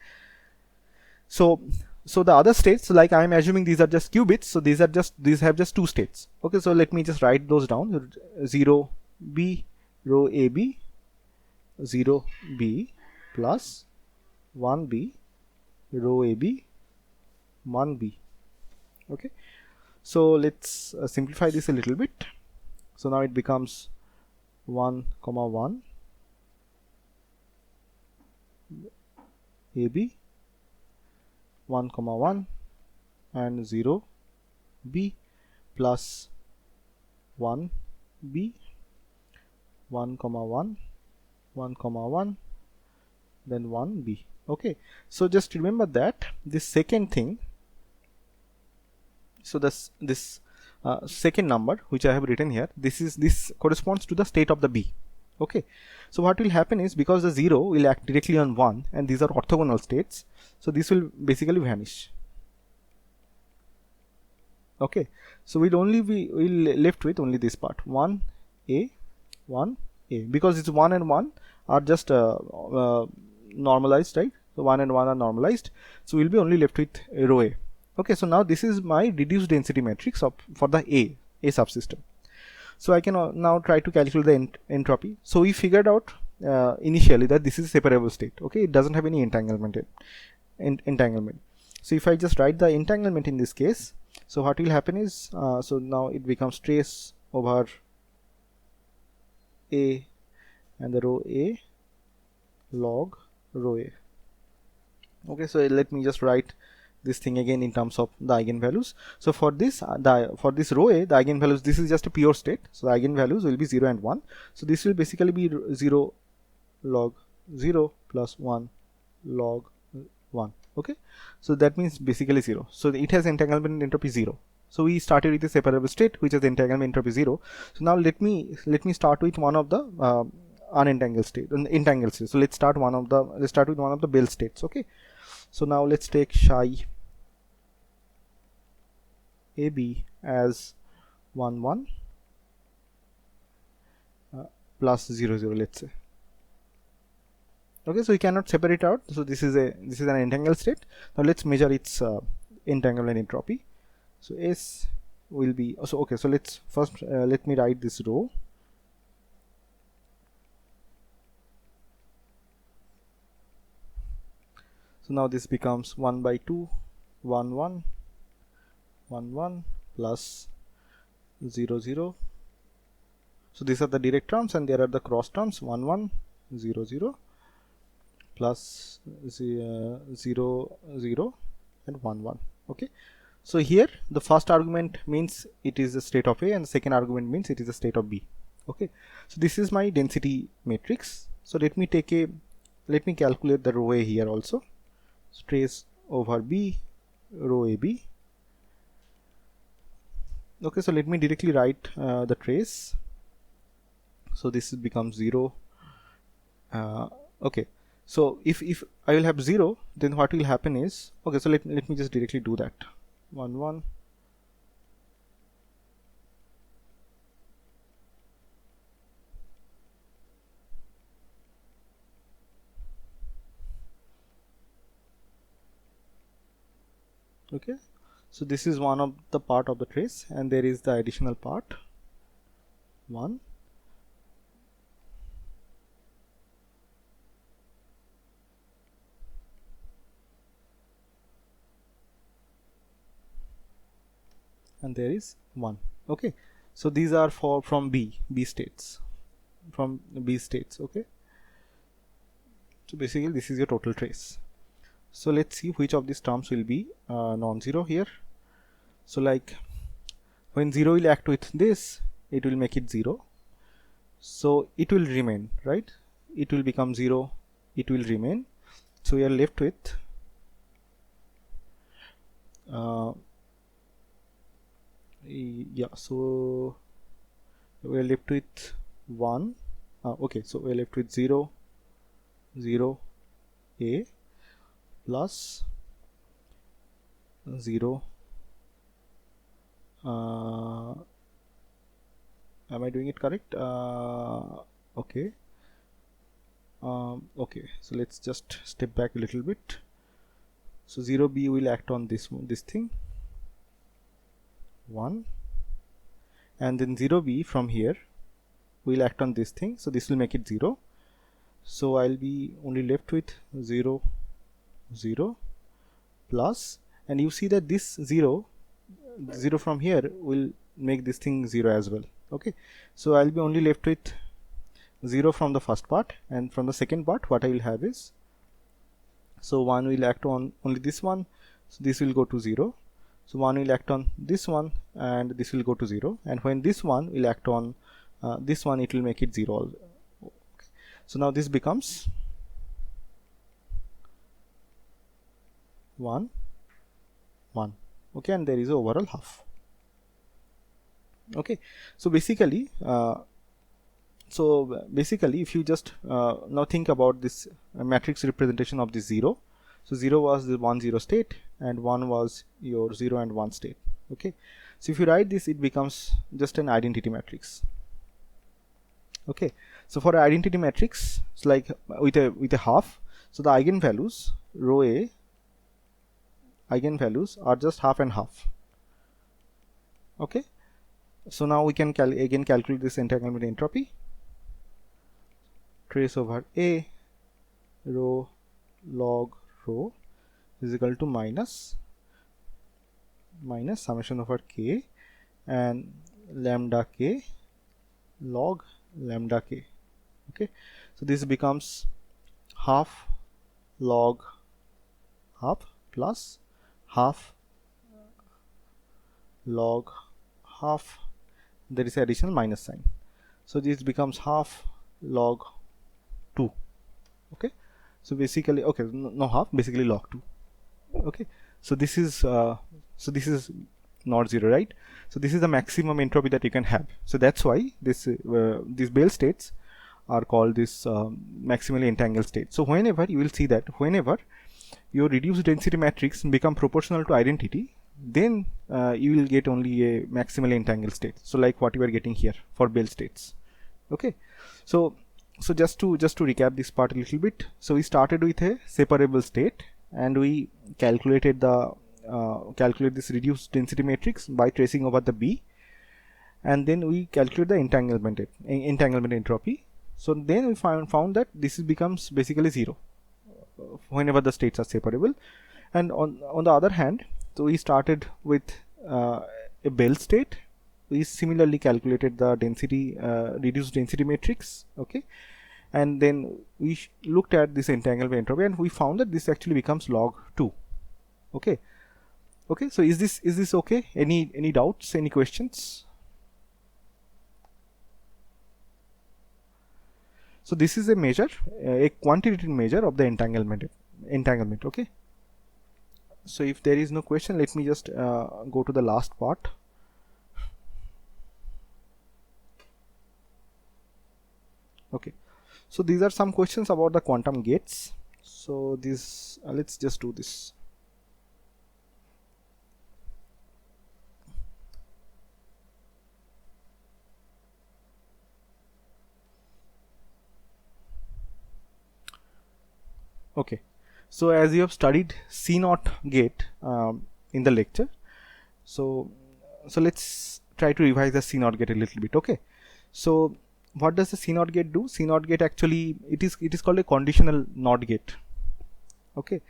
so the other states, like I am assuming these are just qubits, so these have just 2 states. Okay, so let me just write those down. 0 B row AB, 0 B plus 1 B row AB, 1 B. Okay, so let's simplify this a little bit. So now it becomes 1 comma 1 AB, 1 comma 1 and 0 B plus 1 B, 1 comma 1 1 comma 1 then 1 B. Okay, so just remember that this second thing, so this second number which I have written here, this corresponds to the state of the B. Okay, so what will happen is, because the 0 will act directly on 1 and these are orthogonal states, so this will basically vanish. Okay, so we'll left with only this part 1A 1A, because it's 1 and 1 are just normalized, right? So 1 and 1 are normalized, so we'll be only left with row A. Okay, so now this is my reduced density matrix for the A subsystem. So I can now try to calculate the entropy. So we figured out initially that this is a separable state. Okay, it doesn't have any entanglement. So if I just write the entanglement in this case, so what will happen is, so now it becomes trace over A and the row A log row A. Okay, so let me just write this thing again in terms of the eigenvalues. So for this for this row A, the eigenvalues, this is just a pure state, so the eigenvalues will be 0 and 1. So this will basically be 0 log 0 plus 1 log 1. Okay, so that means basically 0. So it has entanglement entropy 0. So we started with a separable state which has entanglement entropy 0. So now let me start with one of the unentangled state, entangled state. So let's start with one of the Bell states. Okay, so now let's take psi AB as 1 1 plus 0 0, let's say. Okay, so we cannot separate out, so this is an entangled state. Now let's measure its entanglement entropy. So S will be, so okay, so let's first let me write this row. So now this becomes 1 by 2 1 1 1 1 plus 0 0. So these are the direct terms and there are the cross terms 1 1 0 0 plus 0 0 and 1 1. Okay, so here the first argument means it is a state of A and the second argument means it is a state of B. Okay, so this is my density matrix. So let me calculate the row A here also. So trace over B row AB. Okay, so let me directly write the trace. So this becomes 0. Okay, so if I will have 0, then what will happen is, okay, so let me just directly do that. 1 1 okay, so this is one of the part of the trace and there is the additional part 1. and there is 1. Okay, so these are from B states, from B states. Okay, so basically this is your total trace. So let's see which of these terms will be non-zero here. So like when 0 will act with this, it will make it 0, so it will remain, right? It will become 0, it will remain. So we are left with yeah, so we are left with 1. Okay, so we are left with 0 0 a plus 0 am I doing it correct? Okay. Okay, so let's just step back a little bit. So 0b will act on this thing 1, and then 0b from here will act on this thing, so this will make it 0. So I'll be only left with 0 0 plus, and you see that this 0 from here will make this thing 0 as well. Okay, so I'll be only left with 0 from the first part, and from the second part what I will have is, so 1 will act on only this one, so this will go to 0. So 1 will act on this one and this will go to 0, and when this one will act on this one, it will make it 0 also. Okay. So now this becomes 1 1. Okay, and there is a overall half. Okay, so basically if you just now think about this matrix representation of the 0. So 0 was the 1 0 state, and 1 was your 0 and 1 state. Okay, so if you write this, it becomes just an identity matrix. Okay, so for an identity matrix, it's like with a half, so the eigenvalues, row A eigenvalues are just half and half. Okay, so now we can again calculate this entanglement entropy. Trace over A row log row is equal to minus summation over k and lambda k log lambda k. Okay, so this becomes half log half plus half log half, there is additional minus sign, so this becomes half log 2. Okay, so basically, okay, no half, basically log 2. Okay, so this is not 0, right? So this is the maximum entropy that you can have. So that's why this these Bell states are called this maximally entangled state. So whenever you will see that whenever your reduced density matrix become proportional to identity, then you will get only a maximally entangled state. So like what you are getting here for Bell states. Okay, so just to recap this part a little bit. So we started with a separable state, and we calculated the calculate this reduced density matrix by tracing over the B, and then we calculate the entanglement entropy. So then we found that this becomes basically 0 whenever the states are separable. And on the other hand, so we started with a Bell state. We similarly calculated the density reduced density matrix. Okay, and then we looked at this entanglement entropy, and we found that this actually becomes log 2. Okay, so is this okay? Any doubts, any questions? So this is a measure, a quantitative measure of the entanglement. Okay, so if there is no question, let me just go to the last part. Okay, so these are some questions about the quantum gates. So this let's just do this. Okay, so as you have studied CNOT gate in the lecture, so let's try to revise the CNOT gate a little bit. Okay, so what does the CNOT gate do? CNOT gate actually, it is called a conditional NOT gate. Okay,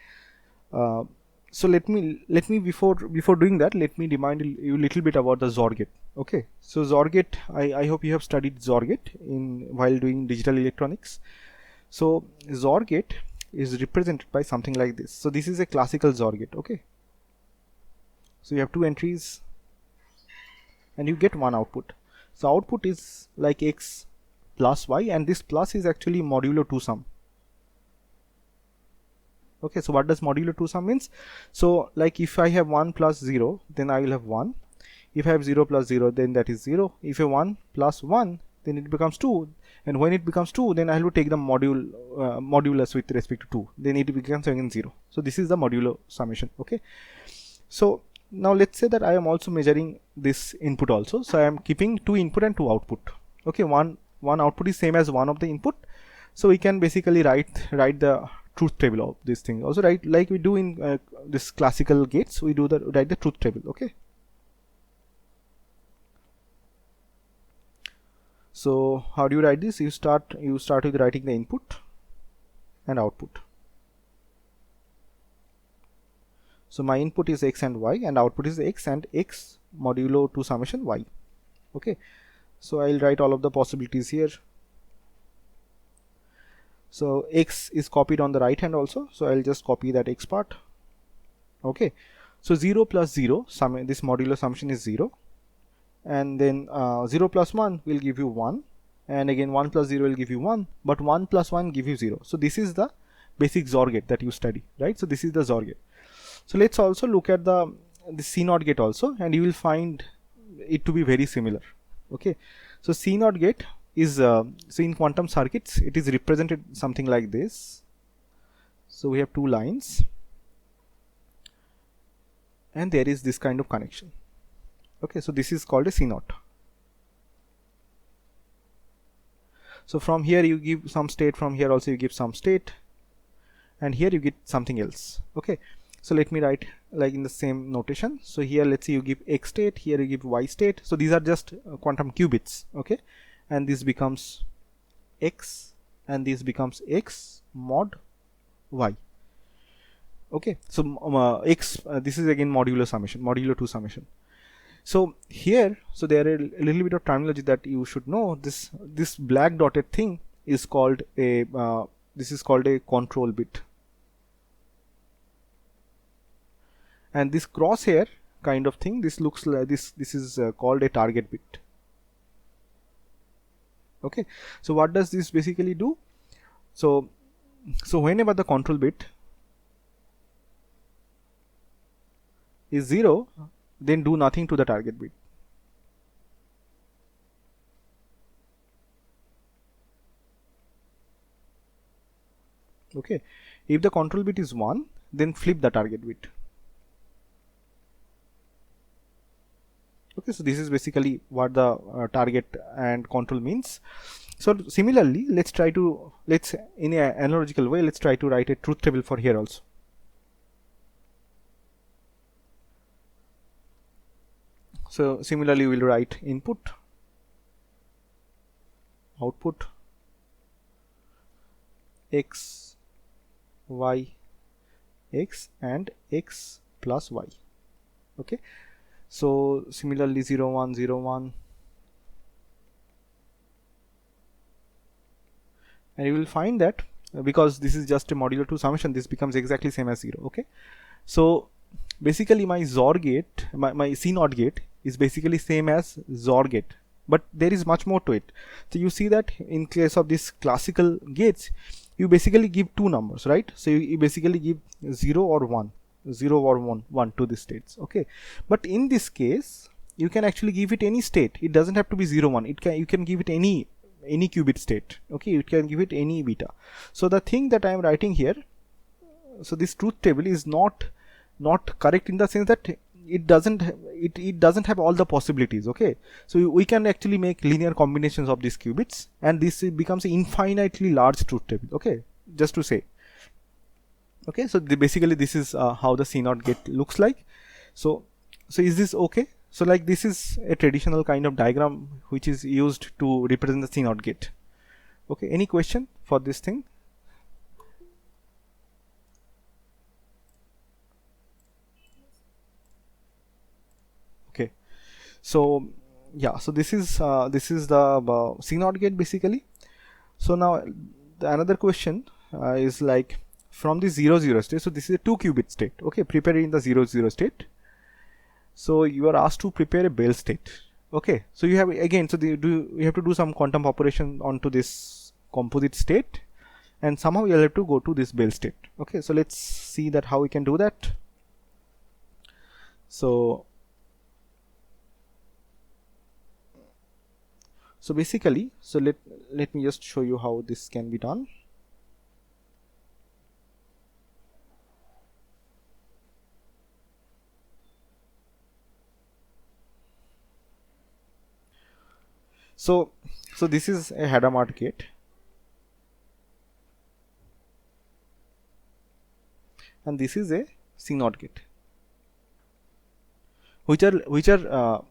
so let me before doing that, let me remind you a little bit about the XOR gate. Okay, so XOR gate, I hope you have studied XOR gate while doing digital electronics. So XOR gate is represented by something like this. So this is a classical XOR gate. Okay, so you have two entries and you get one output. So output is like x plus y, and this plus is actually modulo 2 sum. Okay, so what does modulo 2 sum means? So like if I have 1 plus 0, then I will have 1. If I have 0 plus 0, then that is 0. If I have 1 plus 1, then it becomes 2. And when it becomes 2, then I have to take the modulus with respect to 2. Then it becomes again 0. So this is the modulo summation. Okay, so now let's say that I am also measuring this input also. So I am keeping two input and two output. Okay, one output is same as one of the input. So we can basically write the truth table of this thing also, right? Like we do in this classical gates, we do write the truth table. Okay, so how do you write this? You start with writing the input and output. So my input is x and y, and output is x and x modulo 2 summation y. Okay, so I'll write all of the possibilities here. So x is copied on the right hand also, so I'll just copy that x part. Okay, so 0 plus 0, this modulo summation is 0, and then 0 plus 1 will give you 1, and again 1 plus 0 will give you 1, but 1 plus 1 give you 0. So this is the basic XOR gate that you study, right? So this is the XOR gate. So let's also look at the CNOT gate also, and you will find it to be very similar. Okay, so CNOT gate is so in quantum circuits it is represented something like this. So we have two lines and there is this kind of connection. Okay, so this is called a CNOT. So from here you give some state, from here also you give some state, and here you get something else. Okay, so let me write like in the same notation. So here let's say you give x state, here you give y state. So these are just quantum qubits. Okay, and this becomes x and this becomes x mod y. Okay, so x this is again modulo summation, modulo 2 summation. So here, so there are a little bit of terminology that you should know. This black dotted thing is called a this is called a control bit, and this crosshair kind of thing, this looks like this is called a target bit. Okay, so what does this basically do? So whenever the control bit is 0, then do nothing to the target bit. Okay, if the control bit is 1, then flip the target bit. Okay, so this is basically what the target and control means. So similarly, let's in an analogical way, let's try to write a truth table for here also. So similarly, we will write input, output, x, y, x, and x plus y. Okay, so similarly 0 1 0 1, and you will find that because this is just a modulo 2 summation, this becomes exactly same as 0. Okay, so basically my XOR gate, my CNOT gate is basically same as XOR gate, but there is much more to it. So you see that in case of this classical gates, you basically give two numbers, right? So you basically give 0 or 1, 0 or 1 to the states. Okay, but in this case you can actually give it any state. It doesn't have to be 0 1. You can give it any qubit state. Okay, you can give it any beta. So the thing that I am writing here, so this truth table is not correct in the sense that it doesn't have all the possibilities. Okay, so we can actually make linear combinations of these qubits, and this becomes an infinitely large truth table. Okay, just to say. Okay, so basically this is how the CNOT gate looks like. So is this okay? So like this is a traditional kind of diagram which is used to represent the CNOT gate. Okay, any question for this thing? So yeah, so this is the C0 gate basically. So now another question is like from the 0 0 state. So this is a 2 qubit state. Okay, prepare in the 0 0 state. So you are asked to prepare a Bell state. Okay, so you have again, so you have to do some quantum operation onto this composite state, and somehow you'll have to go to this Bell state. Okay, so let's see that how we can do that. So basically, so let me just show you how this can be done. So this is a Hadamard gate, and this is a C0 gate, which are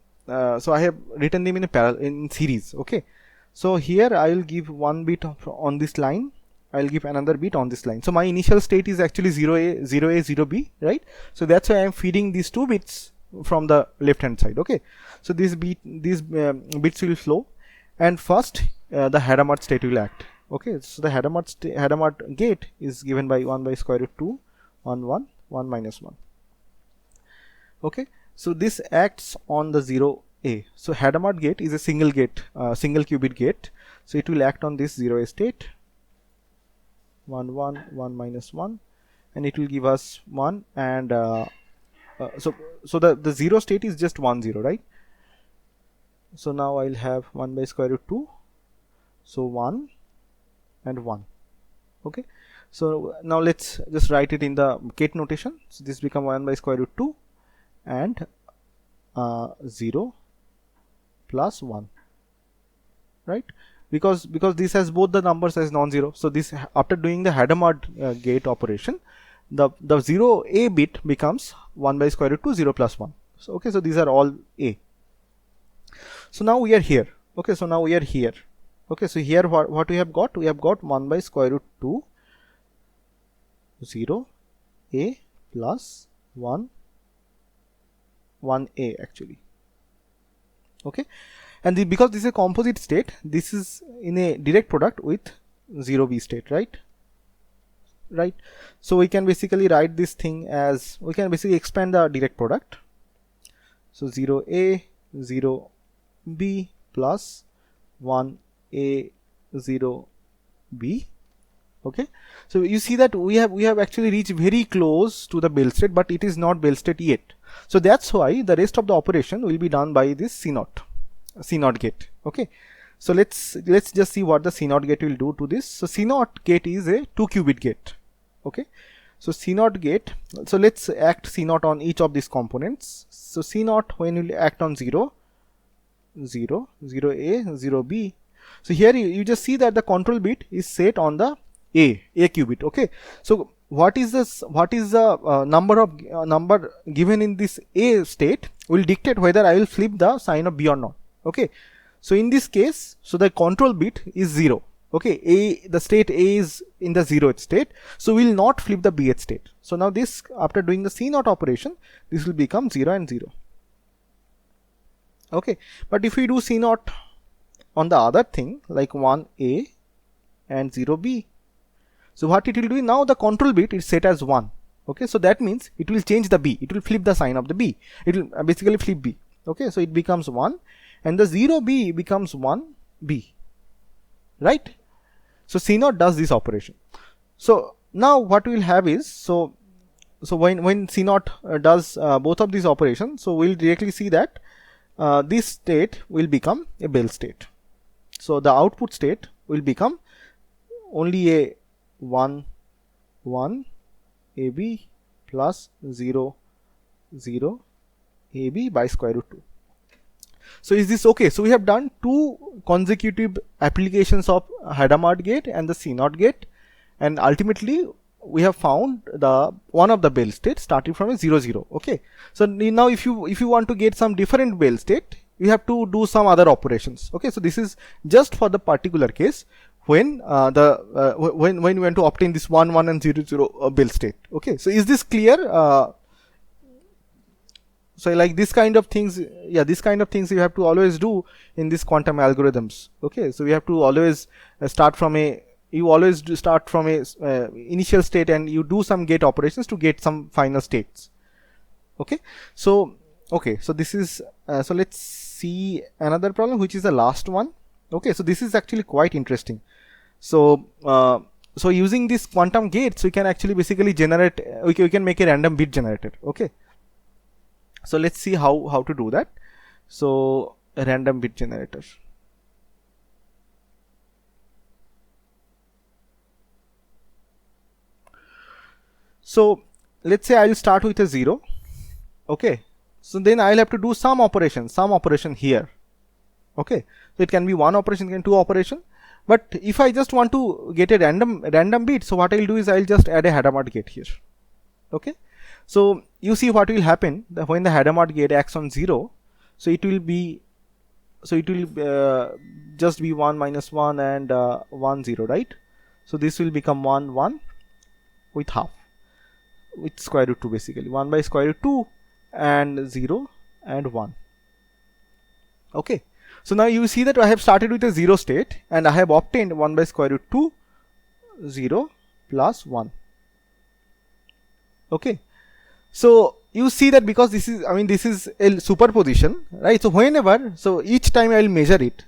so I have written them in a parallel in series. Okay, so here I will give one bit on this line, I will give another bit on this line. So my initial state is actually 0A 0B, right? So that's why I am feeding these two bits from the left hand side. Okay, so these bits will flow, and first the Hadamard state will act. Okay, so the Hadamard gate is given by 1 by square root 2 1 1 1 minus 1. Okay, so this acts on the 0A. So Hadamard gate is a single gate, single qubit gate, so it will act on this 0A state, 1 1 1 minus 1, and it will give us 1, and so the 0 state is just 1 0, right? So now I'll have 1 by square root 2, so 1 and 1. Okay, so now let's just write it in the gate notation. So this become 1 by square root 2 and 0 plus 1, right? Because this has both the numbers as non-zero. So this, after doing the Hadamard gate operation, the 0A bit becomes 1 by square root 2 0 plus 1. So okay, so these are all A. So now we are here. Okay, so now we are here. Okay, so here what we have got? We have got 1 by square root 2 0 A plus 1 1A actually. Okay, and because this is a composite state, this is in a direct product with 0B state, right? So we can basically write this thing as, we can basically expand the direct product. So 0A 0B plus 1A 0B. Okay, so you see that we have actually reached very close to the Bell state, but it is not Bell state yet. So that's why the rest of the operation will be done by this C0 gate. Okay, so let's just see what the C0 gate will do to this. So C0 gate is a 2 qubit gate. Okay, so C0 gate, so let's act C0 on each of these components. So C0, when will act on 0 0 0A 0B. So here you just see that the control bit is set on the A qubit. Okay, so what is the number given in this A state will dictate whether I will flip the sign of B or not. Okay, so in this case, so the control bit is 0. Okay, the state A is in the 0th state, so we will not flip the Bth state. So now this, after doing the C0 operation, this will become 0 and 0. Okay, but if we do C0 on the other thing like 1A and 0B, so what it will do, now the control bit is set as 1. Okay, so that means it will change the B, it will flip the sign of the B, it will basically flip B. Okay, so it becomes 1 and the 0B becomes 1B, right? So C0 does this operation. So now what we will have is, so when C0 does both of these operations, so we will directly see that this state will become a Bell state. So the output state will become only a 1 1 AB plus 0 0 AB by square root 2. So is this okay? So we have done two consecutive applications of Hadamard gate and the C0 gate, and ultimately we have found the one of the Bell state starting from a 0 0. Okay, so now if you want to get some different Bell state, you have to do some other operations. Okay, so this is just for the particular case when when we want to obtain this 1 1 and 0 0 Bell state. Okay, so is this clear? So like this kind of things, yeah, this kind of things you have to always do in these quantum algorithms. Okay, so we have to always start from a, you always do start from a initial state, and you do some gate operations to get some final states. Okay, so this is so let's see another problem, which is the last one. Okay, so this is actually quite interesting. So so using this quantum gates, we can actually basically generate, we can make a random bit generator. Okay, so let's see how to do that. So a random bit generator. So let's say I'll start with a 0. Okay, so then I'll have to do some operation here. Okay, so it can be one operation, can two operation. But if I just want to get a random bit, so what I'll do is I'll just add a Hadamard gate here. Okay, so you see what will happen when the Hadamard gate acts on 0. So it will be, just be 1 minus 1 and 1 0, right? So this will become 1 1 with half, with square root 2, basically 1 by square root 2 and 0 and 1. Okay, so now you see that I have started with a 0 state, and I have obtained 1 by square root 2 0 plus 1. Okay, so you see that because this is, I mean, this is a superposition, right? So whenever, so each time I will measure it,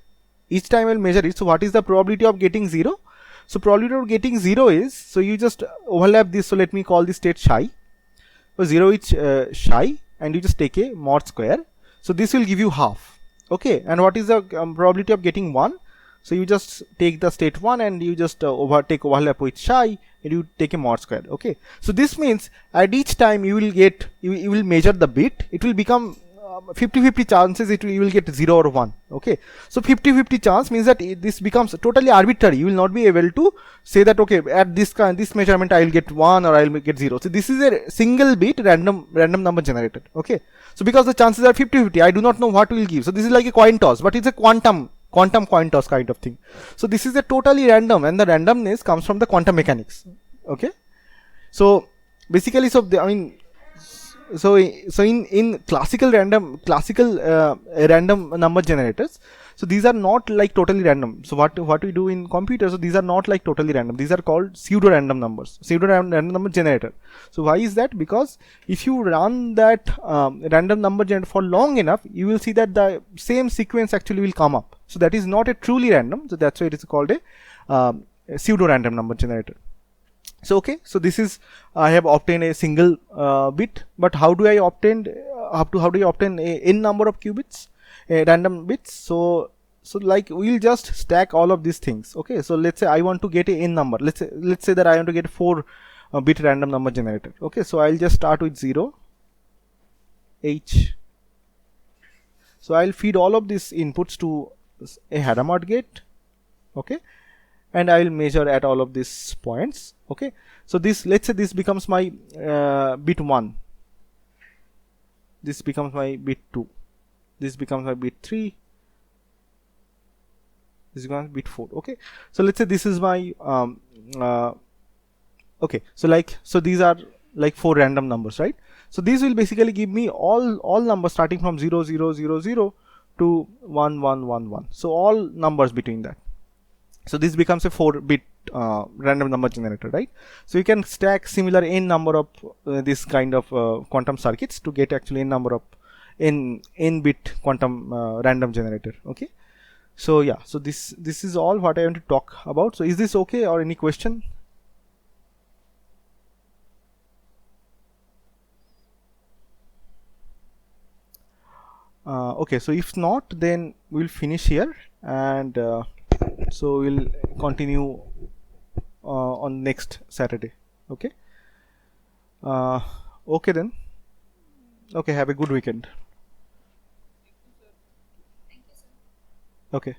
so what is the probability of getting 0? So probability of getting 0 is, so you just overlap this, so let me call this state psi. So 0 is psi, and you just take a mod square, so this will give you half. Okay, and what is the probability of getting 1? So you just take the state 1 and you just overlap with psi, and you take a mod square. Okay, so this means at each time you will get, you will measure the bit, it will become 50-50 chances you will get 0 or 1. Okay, so 50-50 chance means that this becomes totally arbitrary. You will not be able to say that, okay, at this measurement I will get 1 or I will get 0. So this is a single bit random number generated. Okay, so because the chances are 50-50, I do not know what will give. So this is like a coin toss, but it's a quantum coin toss kind of thing. So this is a totally random, and the randomness comes from the quantum mechanics. Okay, so basically, so I mean, so in classical random number generators, so these are not like totally random. So what we do in computers, so these are not like totally random, these are called pseudo random random number generator. So why is that? Because if you run that random number generator for long enough, you will see that the same sequence actually will come up. So that is not a truly random, so that's why it is called a pseudo random number generator. So okay, so this is, I have obtained a single bit, but how do I obtain how do you obtain a n number of qubits, random bits? So like we'll just stack all of these things. Okay, so let's say I want to get a n number, let's say that I want to get 4 bit random number generator. Okay, so I'll just start with 0 h. So I'll feed all of these inputs to a Hadamard gate. Okay, and I will measure at all of these points. Okay, so this, let's say this becomes my bit 1, this becomes my bit 2, this becomes my bit 3, this becomes bit 4. Okay, so let's say this is my okay, so like, so these are like 4 random numbers, right? So these will basically give me all numbers starting from 0 0 0 0 to 1 1 1 1, so all numbers between that. So this becomes a 4-bit random number generator, right? So you can stack similar n number of this kind of quantum circuits to get actually n number of n bit quantum random generator. Okay, so yeah, so this is all what I want to talk about. So is this okay, or any question? Okay, so if not, then we'll finish here, and so we'll continue on next Saturday. Okay, okay then. Okay, have a good weekend. Thank you, sir. Okay.